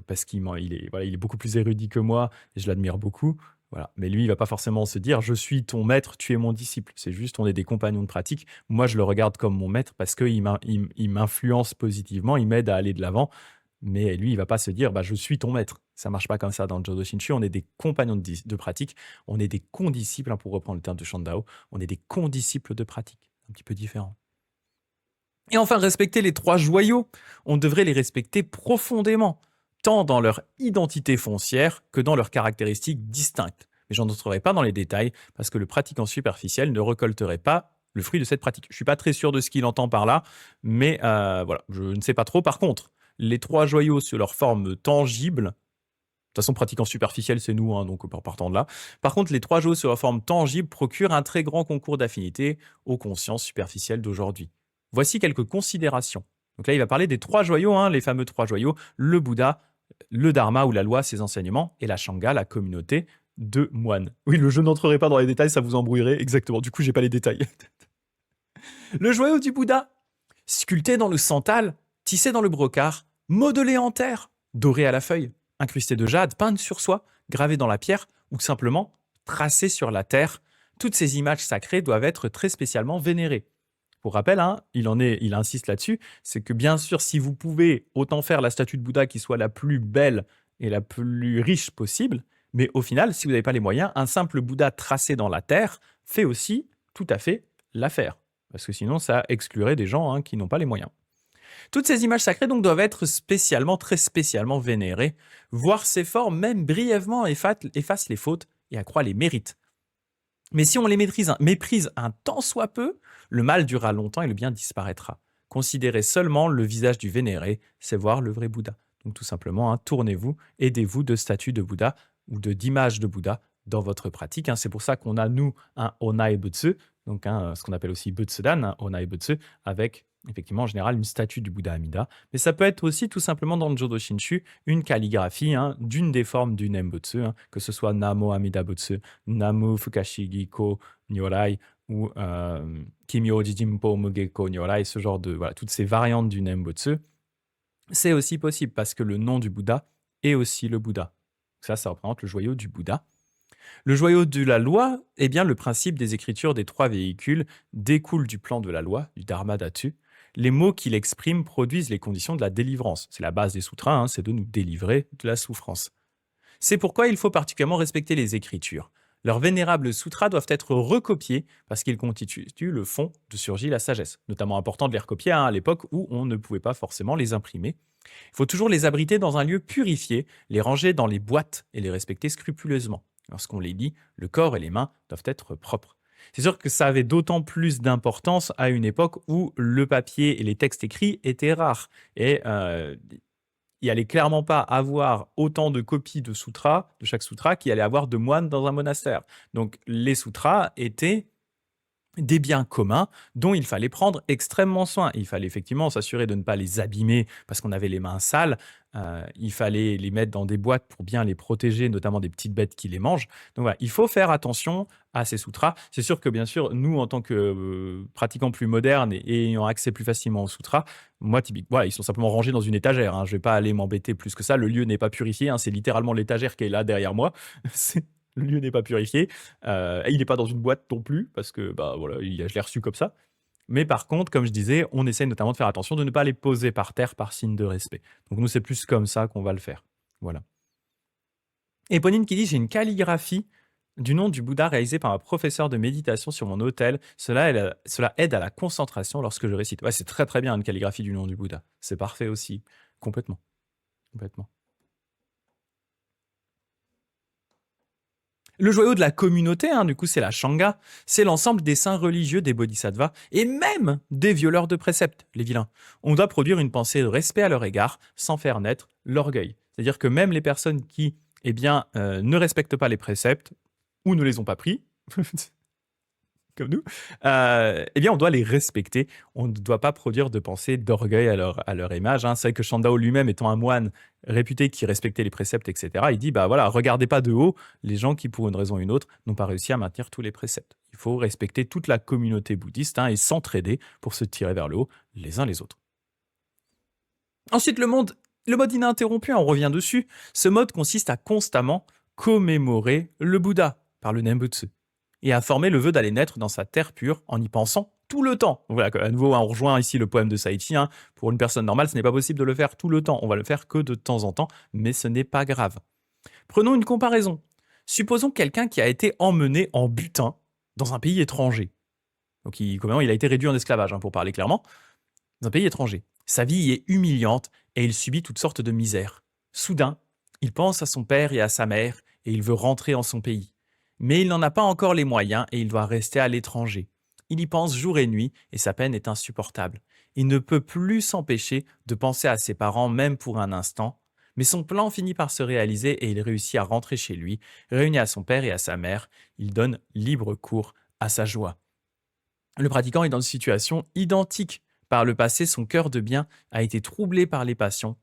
parce qu'il est beaucoup plus érudit que moi, et je l'admire beaucoup. Voilà. Mais lui, il va pas forcément se dire je suis ton maître, tu es mon disciple. C'est juste on est des compagnons de pratique. Moi, je le regarde comme mon maître parce qu'il m'influence positivement, il m'aide à aller de l'avant. Mais lui, il va pas se dire bah, je suis ton maître. Ça marche pas comme ça dans le Jodo Shinshu. On est des compagnons de pratique. On est des condisciples, hein, pour reprendre le terme de Shandao. On est des condisciples de pratique. Un petit peu différent. Et enfin, respecter les 3 joyaux. On devrait les respecter profondément, tant dans leur identité foncière que dans leurs caractéristiques distinctes. Mais j'en entrerai pas dans les détails, parce que le pratiquant superficiel ne récolterait pas le fruit de cette pratique. Je suis pas très sûr de ce qu'il entend par là, mais voilà, je ne sais pas trop. Par contre, les 3 joyaux sur leur forme tangible, de toute façon, pratiquant superficiel, c'est nous, hein, donc partant de là. Par contre, les 3 joyaux sur leur forme tangible procurent un très grand concours d'affinité aux consciences superficielles d'aujourd'hui. Voici quelques considérations. Donc là, il va parler des 3 joyaux, hein, les fameux 3 joyaux, le Bouddha, le Dharma ou la loi, ses enseignements, et la Sangha, la communauté de moines. Oui, le jeu n'entrerai pas dans les détails, ça vous embrouillerait, exactement. Du coup, j'ai pas les détails. Le joyau du Bouddha, sculpté dans le santal, tissé dans le brocart, modelé en terre, doré à la feuille, incrusté de jade, peint sur soie, gravé dans la pierre ou simplement tracé sur la terre. Toutes ces images sacrées doivent être très spécialement vénérées. Pour rappel, hein, il insiste là-dessus, c'est que bien sûr, si vous pouvez, autant faire la statue de Bouddha qui soit la plus belle et la plus riche possible, mais au final, si vous n'avez pas les moyens, un simple Bouddha tracé dans la terre fait aussi tout à fait l'affaire. Parce que sinon, ça exclurait des gens, hein, qui n'ont pas les moyens. Toutes ces images sacrées donc doivent être spécialement, très spécialement vénérées. Voir ces formes, même brièvement, efface les fautes et accroît les mérites. Mais si on les méprise un tant soit peu, le mal durera longtemps et le bien disparaîtra. Considérez seulement le visage du vénéré, c'est voir le vrai Bouddha. Donc tout simplement, hein, tournez-vous, aidez-vous de statues de Bouddha ou d'images de Bouddha dans votre pratique, hein. C'est pour ça qu'on a, nous, un Onai Butsu, donc ce qu'on appelle aussi Butsudan, un Onai Butsu, avec effectivement en général une statue du Bouddha Amida. Mais ça peut être aussi tout simplement dans le Jodo Shinshu une calligraphie, hein, d'une des formes du Nembutsu, hein, que ce soit Namo Amida Butsu, Namu Fukashi Ko Nyorai ou Kimyo Jijimpo Mugeko Nyorai, ce genre de voilà, toutes ces variantes du Nembutsu. C'est aussi possible parce que le nom du Bouddha est aussi le Bouddha. Ça représente le joyau du Bouddha. Le joyau de la loi, eh bien, le principe des écritures des 3 véhicules découle du plan de la loi, du Dharma Dhatu. Les mots qu'il exprime produisent les conditions de la délivrance. C'est la base des sutras, hein, c'est de nous délivrer de la souffrance. C'est pourquoi il faut particulièrement respecter les écritures. Leurs vénérables sutras doivent être recopiés parce qu'ils constituent le fond de surgit la sagesse. Notamment important de les recopier, hein, à l'époque où on ne pouvait pas forcément les imprimer. Il faut toujours les abriter dans un lieu purifié, les ranger dans les boîtes et les respecter scrupuleusement. Lorsqu'on les lit, le corps et les mains doivent être propres. C'est sûr que ça avait d'autant plus d'importance à une époque où le papier et les textes écrits étaient rares. Et il allait clairement pas avoir autant de copies de sutras, de chaque sutra, qu'il allait avoir de moines dans un monastère. Donc les sutras étaient des biens communs dont il fallait prendre extrêmement soin. Il fallait effectivement s'assurer de ne pas les abîmer parce qu'on avait les mains sales. Il fallait les mettre dans des boîtes pour bien les protéger, notamment des petites bêtes qui les mangent. Donc voilà, il faut faire attention à ces sutras. C'est sûr que bien sûr, nous, en tant que pratiquants plus modernes et ayant accès plus facilement aux sutras, moi, typiquement, ils sont simplement rangés dans une étagère, hein. Je ne vais pas aller m'embêter plus que ça. Le lieu n'est pas purifié, hein. C'est littéralement l'étagère qui est là derrière moi. Le lieu n'est pas purifié. Il n'est pas dans une boîte non plus, parce que bah, voilà, je l'ai reçu comme ça. Mais par contre, comme je disais, on essaie notamment de faire attention de ne pas les poser par terre par signe de respect. Donc nous, c'est plus comme ça qu'on va le faire. Voilà. Éponine qui dit: j'ai une calligraphie du nom du Bouddha réalisée par un professeur de méditation sur mon autel. Cela aide à la concentration lorsque je récite. Ouais, c'est très très bien une calligraphie du nom du Bouddha. C'est parfait aussi. Complètement. Complètement. Le joyau de la communauté, hein, du coup, c'est la Shanga. C'est l'ensemble des saints religieux, des bodhisattvas et même des violeurs de préceptes, les vilains. On doit produire une pensée de respect à leur égard sans faire naître l'orgueil. C'est-à-dire que même les personnes qui, eh bien, ne respectent pas les préceptes ou ne les ont pas pris, comme nous, eh bien, on doit les respecter. On ne doit pas produire de pensée d'orgueil à leur image, hein. C'est vrai que Shandao lui-même, étant un moine réputé qui respectait les préceptes, etc., il dit, bah voilà, regardez pas de haut les gens qui, pour une raison ou une autre, n'ont pas réussi à maintenir tous les préceptes. Il faut respecter toute la communauté bouddhiste, hein, et s'entraider pour se tirer vers le haut les uns les autres. Ensuite, le mode ininterrompu, hein, on revient dessus. Ce mode consiste à constamment commémorer le Bouddha par le Nembutsu et à former le vœu d'aller naître dans sa terre pure en y pensant tout le temps. Voilà, à nouveau, hein, on rejoint ici le poème de Saichi. Hein. Pour une personne normale, ce n'est pas possible de le faire tout le temps. On va le faire que de temps en temps, mais ce n'est pas grave. Prenons une comparaison. Supposons quelqu'un qui a été emmené en butin dans un pays étranger. Donc, il a été réduit en esclavage, hein, pour parler clairement, dans un pays étranger. Sa vie y est humiliante et il subit toutes sortes de misères. Soudain, il pense à son père et à sa mère et il veut rentrer en son pays. Mais il n'en a pas encore les moyens et il doit rester à l'étranger. Il y pense jour et nuit et sa peine est insupportable. Il ne peut plus s'empêcher de penser à ses parents même pour un instant, mais son plan finit par se réaliser et il réussit à rentrer chez lui, réuni à son père et à sa mère. Il donne libre cours à sa joie. Le pratiquant est dans une situation identique. Par le passé, son cœur de bien a été troublé par les passions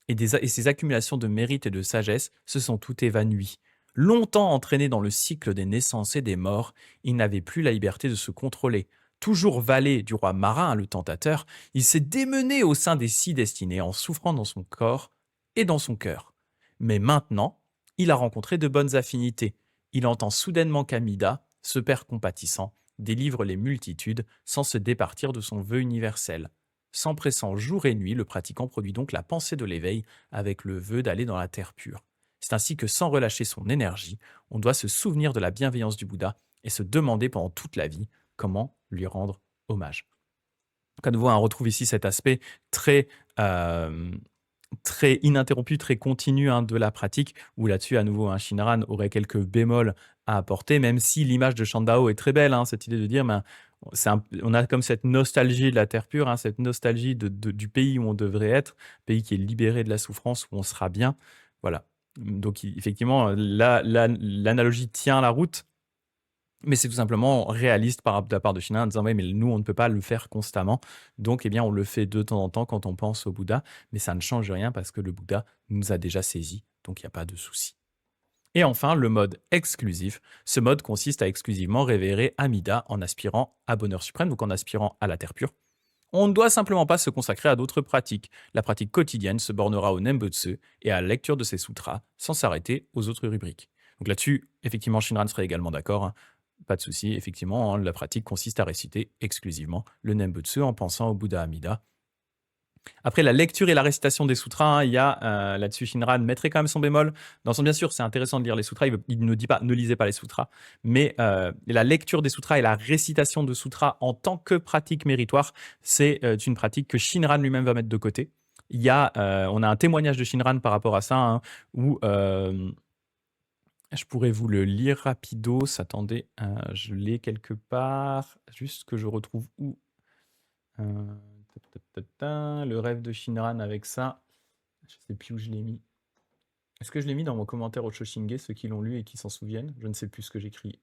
et ses accumulations de mérite et de sagesse se sont toutes évanouies. Longtemps entraîné dans le cycle des naissances et des morts, il n'avait plus la liberté de se contrôler. Toujours valet du roi marin, le tentateur, il s'est démené au sein des six destinées en souffrant dans son corps et dans son cœur. Mais maintenant, il a rencontré de bonnes affinités. Il entend soudainement qu'Amida, ce père compatissant, délivre les multitudes sans se départir de son vœu universel. S'empressant jour et nuit, le pratiquant produit donc la pensée de l'éveil avec le vœu d'aller dans la terre pure. C'est ainsi que sans relâcher son énergie, on doit se souvenir de la bienveillance du Bouddha et se demander pendant toute la vie comment lui rendre hommage. Donc à nouveau, on retrouve ici cet aspect très, très ininterrompu, très continu, hein, de la pratique, où là-dessus, à nouveau, un Shinran aurait quelques bémols à apporter, même si l'image de Shandao est très belle, hein, cette idée de dire, ben, on a comme cette nostalgie de la terre pure, hein, cette nostalgie du pays où on devrait être, pays qui est libéré de la souffrance, où on sera bien. Voilà. Donc effectivement, l'analogie tient la route, mais c'est tout simplement réaliste de la part de Shinran en disant ouais, mais nous, on ne peut pas le faire constamment. Donc, eh bien, on le fait de temps en temps quand on pense au Bouddha, mais ça ne change rien parce que le Bouddha nous a déjà saisis, donc il n'y a pas de souci. Et enfin, le mode exclusif. Ce mode consiste à exclusivement révérer Amida en aspirant à bonheur suprême, donc en aspirant à la terre pure. On ne doit simplement pas se consacrer à d'autres pratiques. La pratique quotidienne se bornera au Nembutsu et à la lecture de ses sutras, sans s'arrêter aux autres rubriques. Donc là-dessus, effectivement, Shinran serait également d'accord, hein. Pas de souci, effectivement, hein, la pratique consiste à réciter exclusivement le Nembutsu en pensant au Bouddha Amida. Après la lecture et la récitation des sutras, hein, il y a là-dessus Shinran mettrait quand même son bémol. Bien sûr, c'est intéressant de lire les sutras, il ne dit pas ne lisez pas les sutras, mais la lecture des sutras et la récitation de sutras en tant que pratique méritoire, c'est une pratique que Shinran lui-même va mettre de côté. On a un témoignage de Shinran par rapport à ça, hein, où je pourrais vous le lire rapidos. Attendez, je l'ai quelque part. Juste que je retrouve où. Le rêve de Shinran avec ça. Je sais plus où je l'ai mis. Est-ce que je l'ai mis dans mon commentaire au Shoshinge, ceux qui l'ont lu et qui s'en souviennent? Je ne sais plus ce que j'écris.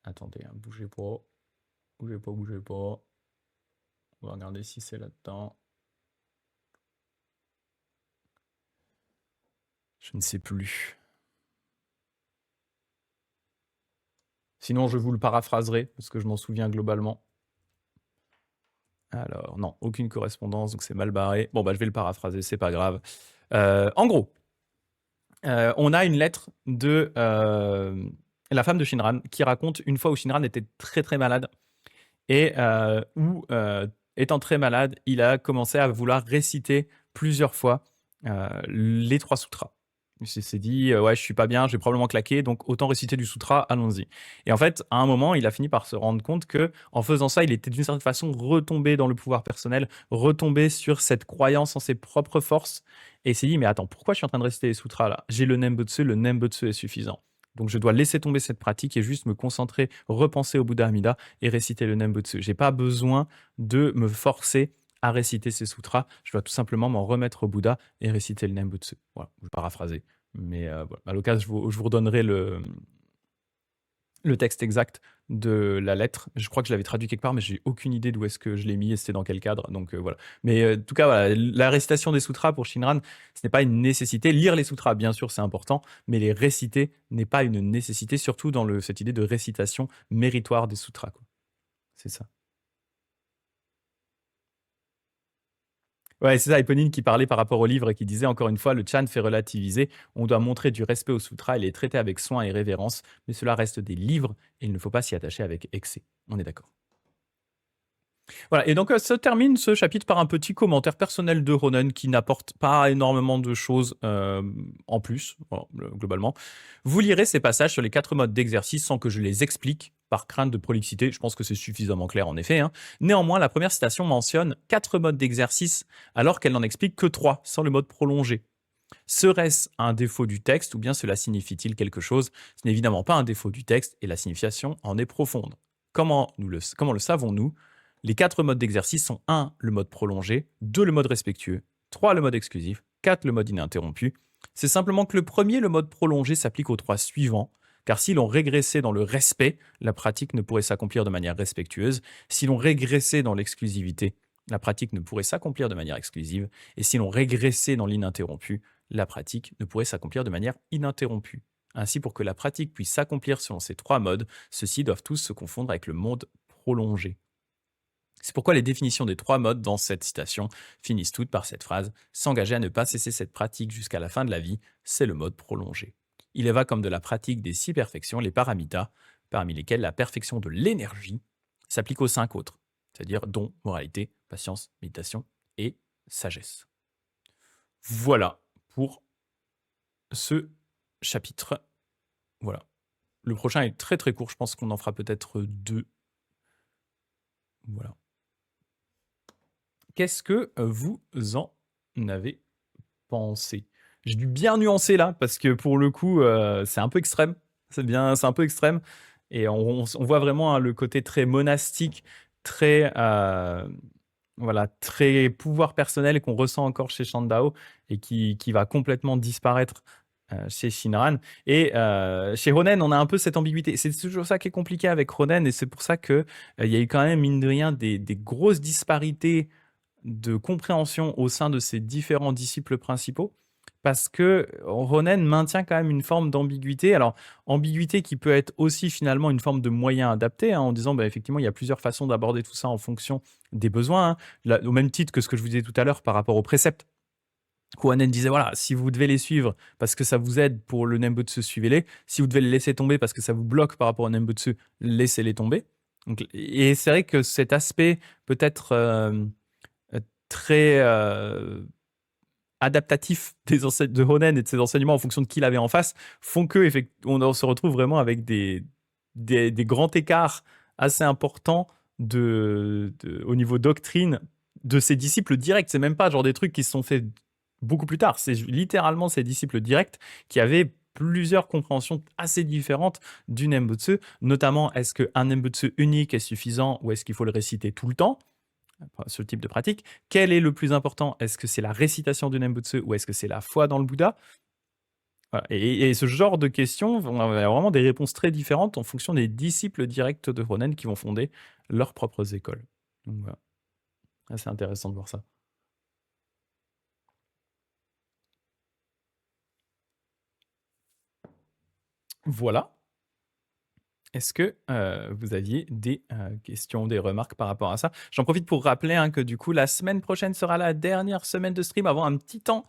Attendez, hein, bougez pas. Bougez pas, bougez pas. On va regarder si c'est là-dedans. Je ne sais plus. Sinon, je vous le paraphraserai, parce que je m'en souviens globalement. Alors, non, aucune correspondance, donc c'est mal barré. Bon, bah, je vais le paraphraser, c'est pas grave. En gros, On a une lettre de la femme de Shinran qui raconte une fois où Shinran était très très malade et où, étant très malade, il a commencé à vouloir réciter plusieurs fois les trois sutras. Il s'est dit ouais, je suis pas bien, je vais probablement claquer, donc autant réciter du sutra, allons-y. Et en fait, à un moment, il a fini par se rendre compte que en faisant ça, il était d'une certaine façon retombé dans le pouvoir personnel, retombé sur cette croyance en ses propres forces et il s'est dit mais attends, pourquoi je suis en train de réciter les sutras là? J'ai le Nembutsu est suffisant. Donc je dois laisser tomber cette pratique et juste me concentrer, repenser au Bouddha Amida et réciter le Nembutsu. J'ai pas besoin de me forcer à réciter ces sutras. Je dois tout simplement m'en remettre au Bouddha et réciter le Nembutsu. Voilà, je vais paraphraser. Mais voilà. À l'occasion, je vous redonnerai le texte exact de la lettre. Je crois que je l'avais traduit quelque part, mais j'ai aucune idée d'où est-ce que je l'ai mis et c'était dans quel cadre. Donc voilà. Mais en tout cas, voilà, la récitation des sutras pour Shinran, ce n'est pas une nécessité. Lire les sutras, bien sûr, c'est important, mais les réciter n'est pas une nécessité, surtout dans cette idée de récitation méritoire des sutras, quoi. C'est ça. Ouais, c'est ça, Eponine qui parlait par rapport au livre et qui disait encore une fois, le Chan fait relativiser, on doit montrer du respect au sutra et les traiter avec soin et révérence, mais cela reste des livres et il ne faut pas s'y attacher avec excès. On est d'accord. Voilà, et donc se termine ce chapitre par un petit commentaire personnel de Ronan qui n'apporte pas énormément de choses en plus, voilà, globalement. Vous lirez ces passages sur les 4 modes d'exercice sans que je les explique par crainte de prolixité. Je pense que c'est suffisamment clair en effet, hein. Néanmoins, la première citation mentionne 4 modes d'exercice alors qu'elle n'en explique que 3 sans le mode prolongé. Serait-ce un défaut du texte ou bien cela signifie-t-il quelque chose? Ce n'est évidemment pas un défaut du texte et la signification en est profonde. Comment le savons-nous? Les 4 modes d'exercice sont 1 le mode prolongé, 2 le mode respectueux, 3 le mode exclusif, 4 le mode ininterrompu. C'est simplement que le premier, le mode prolongé, s'applique aux 3 suivants, car si l'on régressait dans le respect, la pratique ne pourrait s'accomplir de manière respectueuse. Si l'on régressait dans l'exclusivité, la pratique ne pourrait s'accomplir de manière exclusive. Et si l'on régressait dans l'ininterrompu, la pratique ne pourrait s'accomplir de manière ininterrompue. Ainsi, pour que la pratique puisse s'accomplir selon ces 3 modes, ceux-ci doivent tous se confondre avec le mode prolongé. C'est pourquoi les définitions des 3 modes dans cette citation finissent toutes par cette phrase « S'engager à ne pas cesser cette pratique jusqu'à la fin de la vie, c'est le mode prolongé ». Il va comme de la pratique des 6 perfections, les paramitas, parmi lesquelles la perfection de l'énergie s'applique aux 5 autres, c'est-à-dire don, moralité, patience, méditation et sagesse. Voilà pour ce chapitre. Voilà. Le prochain est très très court, je pense qu'on en fera peut-être 2. Voilà. Qu'est-ce que vous en avez pensé? J'ai dû bien nuancer là, parce que pour le coup, c'est un peu extrême. C'est un peu extrême. Et on voit vraiment hein, le côté très monastique, très, voilà, très pouvoir personnel qu'on ressent encore chez Shandao et qui va complètement disparaître chez Shinran. Et chez Ronen, on a un peu cette ambiguïté. C'est toujours ça qui est compliqué avec Ronen, et c'est pour ça qu'il y a eu quand même, mine de rien, des grosses disparités de compréhension au sein de ces différents disciples principaux, parce que Ronen maintient quand même une forme d'ambiguïté. Alors, ambiguïté qui peut être aussi finalement une forme de moyen adapté, hein, en disant bah, effectivement, il y a plusieurs façons d'aborder tout ça en fonction des besoins, hein. Là, au même titre que ce que je vous disais tout à l'heure par rapport aux préceptes. Kohanen disait voilà, si vous devez les suivre parce que ça vous aide pour le Nembutsu, suivez-les. Si vous devez les laisser tomber parce que ça vous bloque par rapport au Nembutsu, laissez-les tomber. Donc, et c'est vrai que cet aspect peut-être très adaptatif de Ronen et de ses enseignements en fonction de qui il avait en face font que on se retrouve vraiment avec des grands écarts assez importants au niveau doctrine de ses disciples directs. C'est même pas genre des trucs qui se sont faits beaucoup plus tard. C'est littéralement ses disciples directs qui avaient plusieurs compréhensions assez différentes du Nembutsu, notamment est-ce qu'un Nembutsu unique est suffisant ou est-ce qu'il faut le réciter tout le temps? Ce type de pratique. Quel est le plus important? Est-ce que c'est la récitation du Nembutsu ou est-ce que c'est la foi dans le Bouddha? Voilà. Et ce genre de questions vont avoir vraiment des réponses très différentes en fonction des disciples directs de Ronen qui vont fonder leurs propres écoles. Donc voilà. C'est intéressant de voir ça. Voilà. Est-ce que vous aviez des questions, des remarques par rapport à ça? J'en profite pour rappeler hein, que du coup, la semaine prochaine sera la dernière semaine de stream avant un petit temps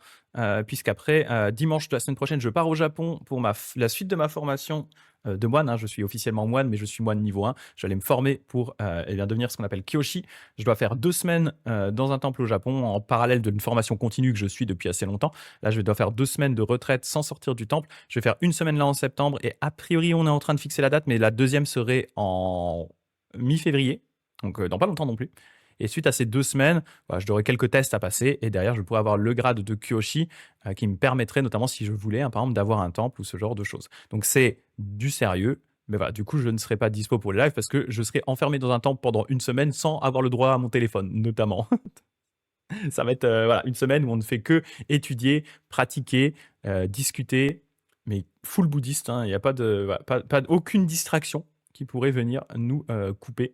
puisqu'après, dimanche de la semaine prochaine, je pars au Japon pour la suite de ma formation de moine, hein. Je suis officiellement moine, mais je suis moine niveau 1. Je vais aller me former pour eh bien, devenir ce qu'on appelle Kyoshi. Je dois faire 2 semaines dans un temple au Japon, en parallèle d'une formation continue que je suis depuis assez longtemps. Là, je dois faire 2 semaines de retraite sans sortir du temple. Je vais faire 1 semaine là en septembre et a priori, on est en train de fixer la date, mais la deuxième serait en mi-février, donc dans pas longtemps non plus. Et suite à ces 2 semaines, voilà, je aurai quelques tests à passer et derrière, je pourrais avoir le grade de Kyoshi qui me permettrait, notamment si je voulais, hein, par exemple, d'avoir un temple ou ce genre de choses. Donc c'est du sérieux, mais voilà, du coup, je ne serai pas dispo pour les lives parce que je serai enfermé dans un temple pendant 1 semaine sans avoir le droit à mon téléphone, notamment. Ça va être voilà, 1 semaine où on ne fait que étudier, pratiquer, discuter, mais full bouddhiste, hein. Il n'y a pas de, voilà, aucune distraction qui pourrait venir nous couper.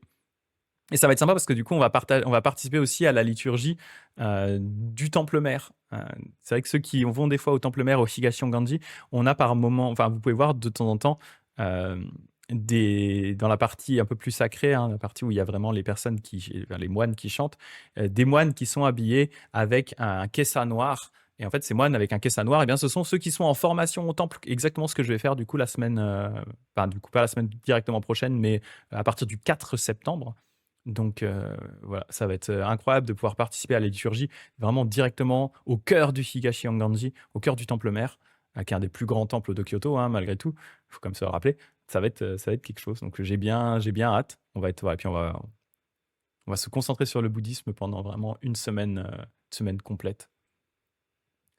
Et ça va être sympa parce que du coup, on va participer aussi à la liturgie du temple mère. C'est vrai que ceux qui vont des fois au temple mère, au Higashi-Onganji, on a par moment, enfin, vous pouvez voir de temps en temps, dans la partie un peu plus sacrée, hein, la partie où il y a vraiment les personnes enfin, les moines qui chantent, des moines qui sont habillés avec un kessa noir. Et en fait, ces moines avec un kessa noir, eh bien, ce sont ceux qui sont en formation au temple. Exactement ce que je vais faire du coup la semaine, enfin, du coup, pas la semaine directement prochaine, mais à partir du 4 septembre. Donc voilà, ça va être incroyable de pouvoir participer à la liturgie vraiment directement au cœur du Higashi-Onganji, au cœur du temple mère, qui est un des plus grands temples de Kyoto, hein, malgré tout. Il faut quand même se le rappeler. Ça va être quelque chose. Donc j'ai bien hâte. On va être, voilà, puis on va se concentrer sur le bouddhisme pendant vraiment une semaine complète.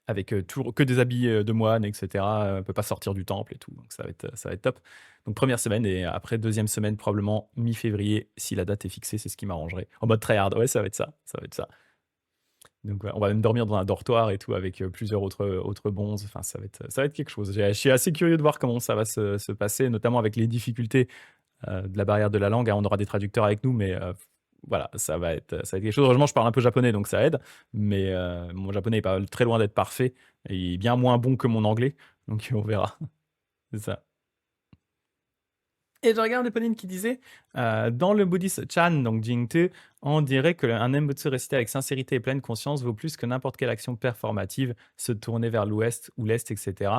Avec toujours que des habits de moine, etc. On ne peut pas sortir du temple et tout. Donc ça va être top. Donc première semaine et après deuxième semaine, probablement mi-février, si la date est fixée, c'est ce qui m'arrangerait. En mode tryhard, ouais, ça va être ça. Ça va être ça. Donc on va même dormir dans un dortoir et tout avec plusieurs autres bonzes. Enfin, ça va être quelque chose. Je suis assez curieux de voir comment ça va se passer, notamment avec les difficultés de la barrière de la langue, hein. On aura des traducteurs avec nous, mais voilà, ça va être quelque chose. Heureusement, je parle un peu japonais, donc ça aide. Mais mon japonais est pas très loin d'être parfait. Et il est bien moins bon que mon anglais. Donc on verra. C'est ça. Et je regarde Eponine qui disait dans le bouddhisme Chan, donc Jingtu, on dirait qu'un Nembutsu récité avec sincérité et pleine conscience vaut plus que n'importe quelle action performative, se tourner vers l'ouest ou l'est, etc.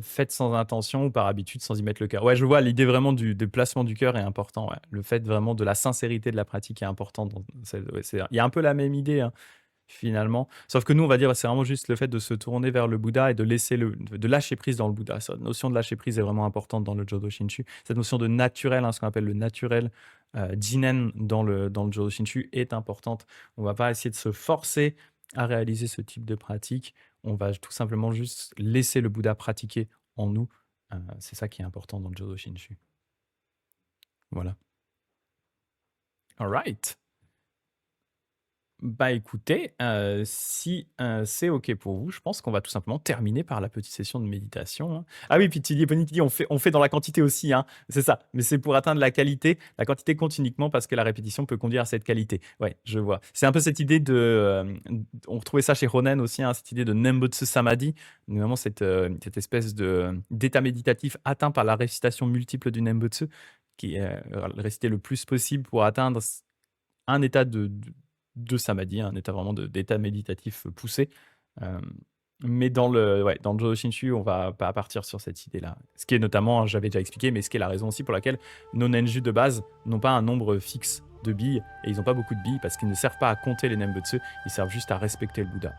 Faite sans intention ou par habitude sans y mettre le cœur. Ouais, je vois, l'idée vraiment du placement du cœur est important. Ouais. Le fait vraiment de la sincérité de la pratique est important. Il y a un peu la même idée, hein, finalement. Sauf que nous, on va dire, c'est vraiment juste le fait de se tourner vers le Bouddha et de lâcher prise dans le Bouddha. Cette notion de lâcher prise est vraiment importante dans le Jodo Shinshu. Cette notion de naturel, hein, ce qu'on appelle le naturel jinen dans le Jodo Shinshu est importante. On va pas essayer de se forcer à réaliser ce type de pratique. On va tout simplement juste laisser le Bouddha pratiquer en nous. C'est ça qui est important dans le Jodo Shinshu. Voilà. All right. Bah écoutez, si c'est OK pour vous, je pense qu'on va tout simplement terminer par la petite session de méditation, hein. Ah oui, puis Tilly Bonnie dit on fait dans la quantité aussi, hein, c'est ça, mais c'est pour atteindre la qualité. La quantité compte uniquement parce que la répétition peut conduire à cette qualité. Ouais, je vois. C'est un peu cette idée on retrouvait ça chez Ronen aussi, hein, cette idée de Nembutsu Samadhi, vraiment cette espèce d'état méditatif atteint par la récitation multiple du Nembutsu, qui est récité le plus possible pour atteindre un état de samadhi, un état vraiment d'état méditatif poussé. Mais dans le Jodo Shinshu, on va pas partir sur cette idée-là. Ce qui est notamment, j'avais déjà expliqué, mais ce qui est la raison aussi pour laquelle nos Nenju de base n'ont pas un nombre fixe de billes, et ils n'ont pas beaucoup de billes parce qu'ils ne servent pas à compter les Nembutsu, ils servent juste à respecter le Bouddha.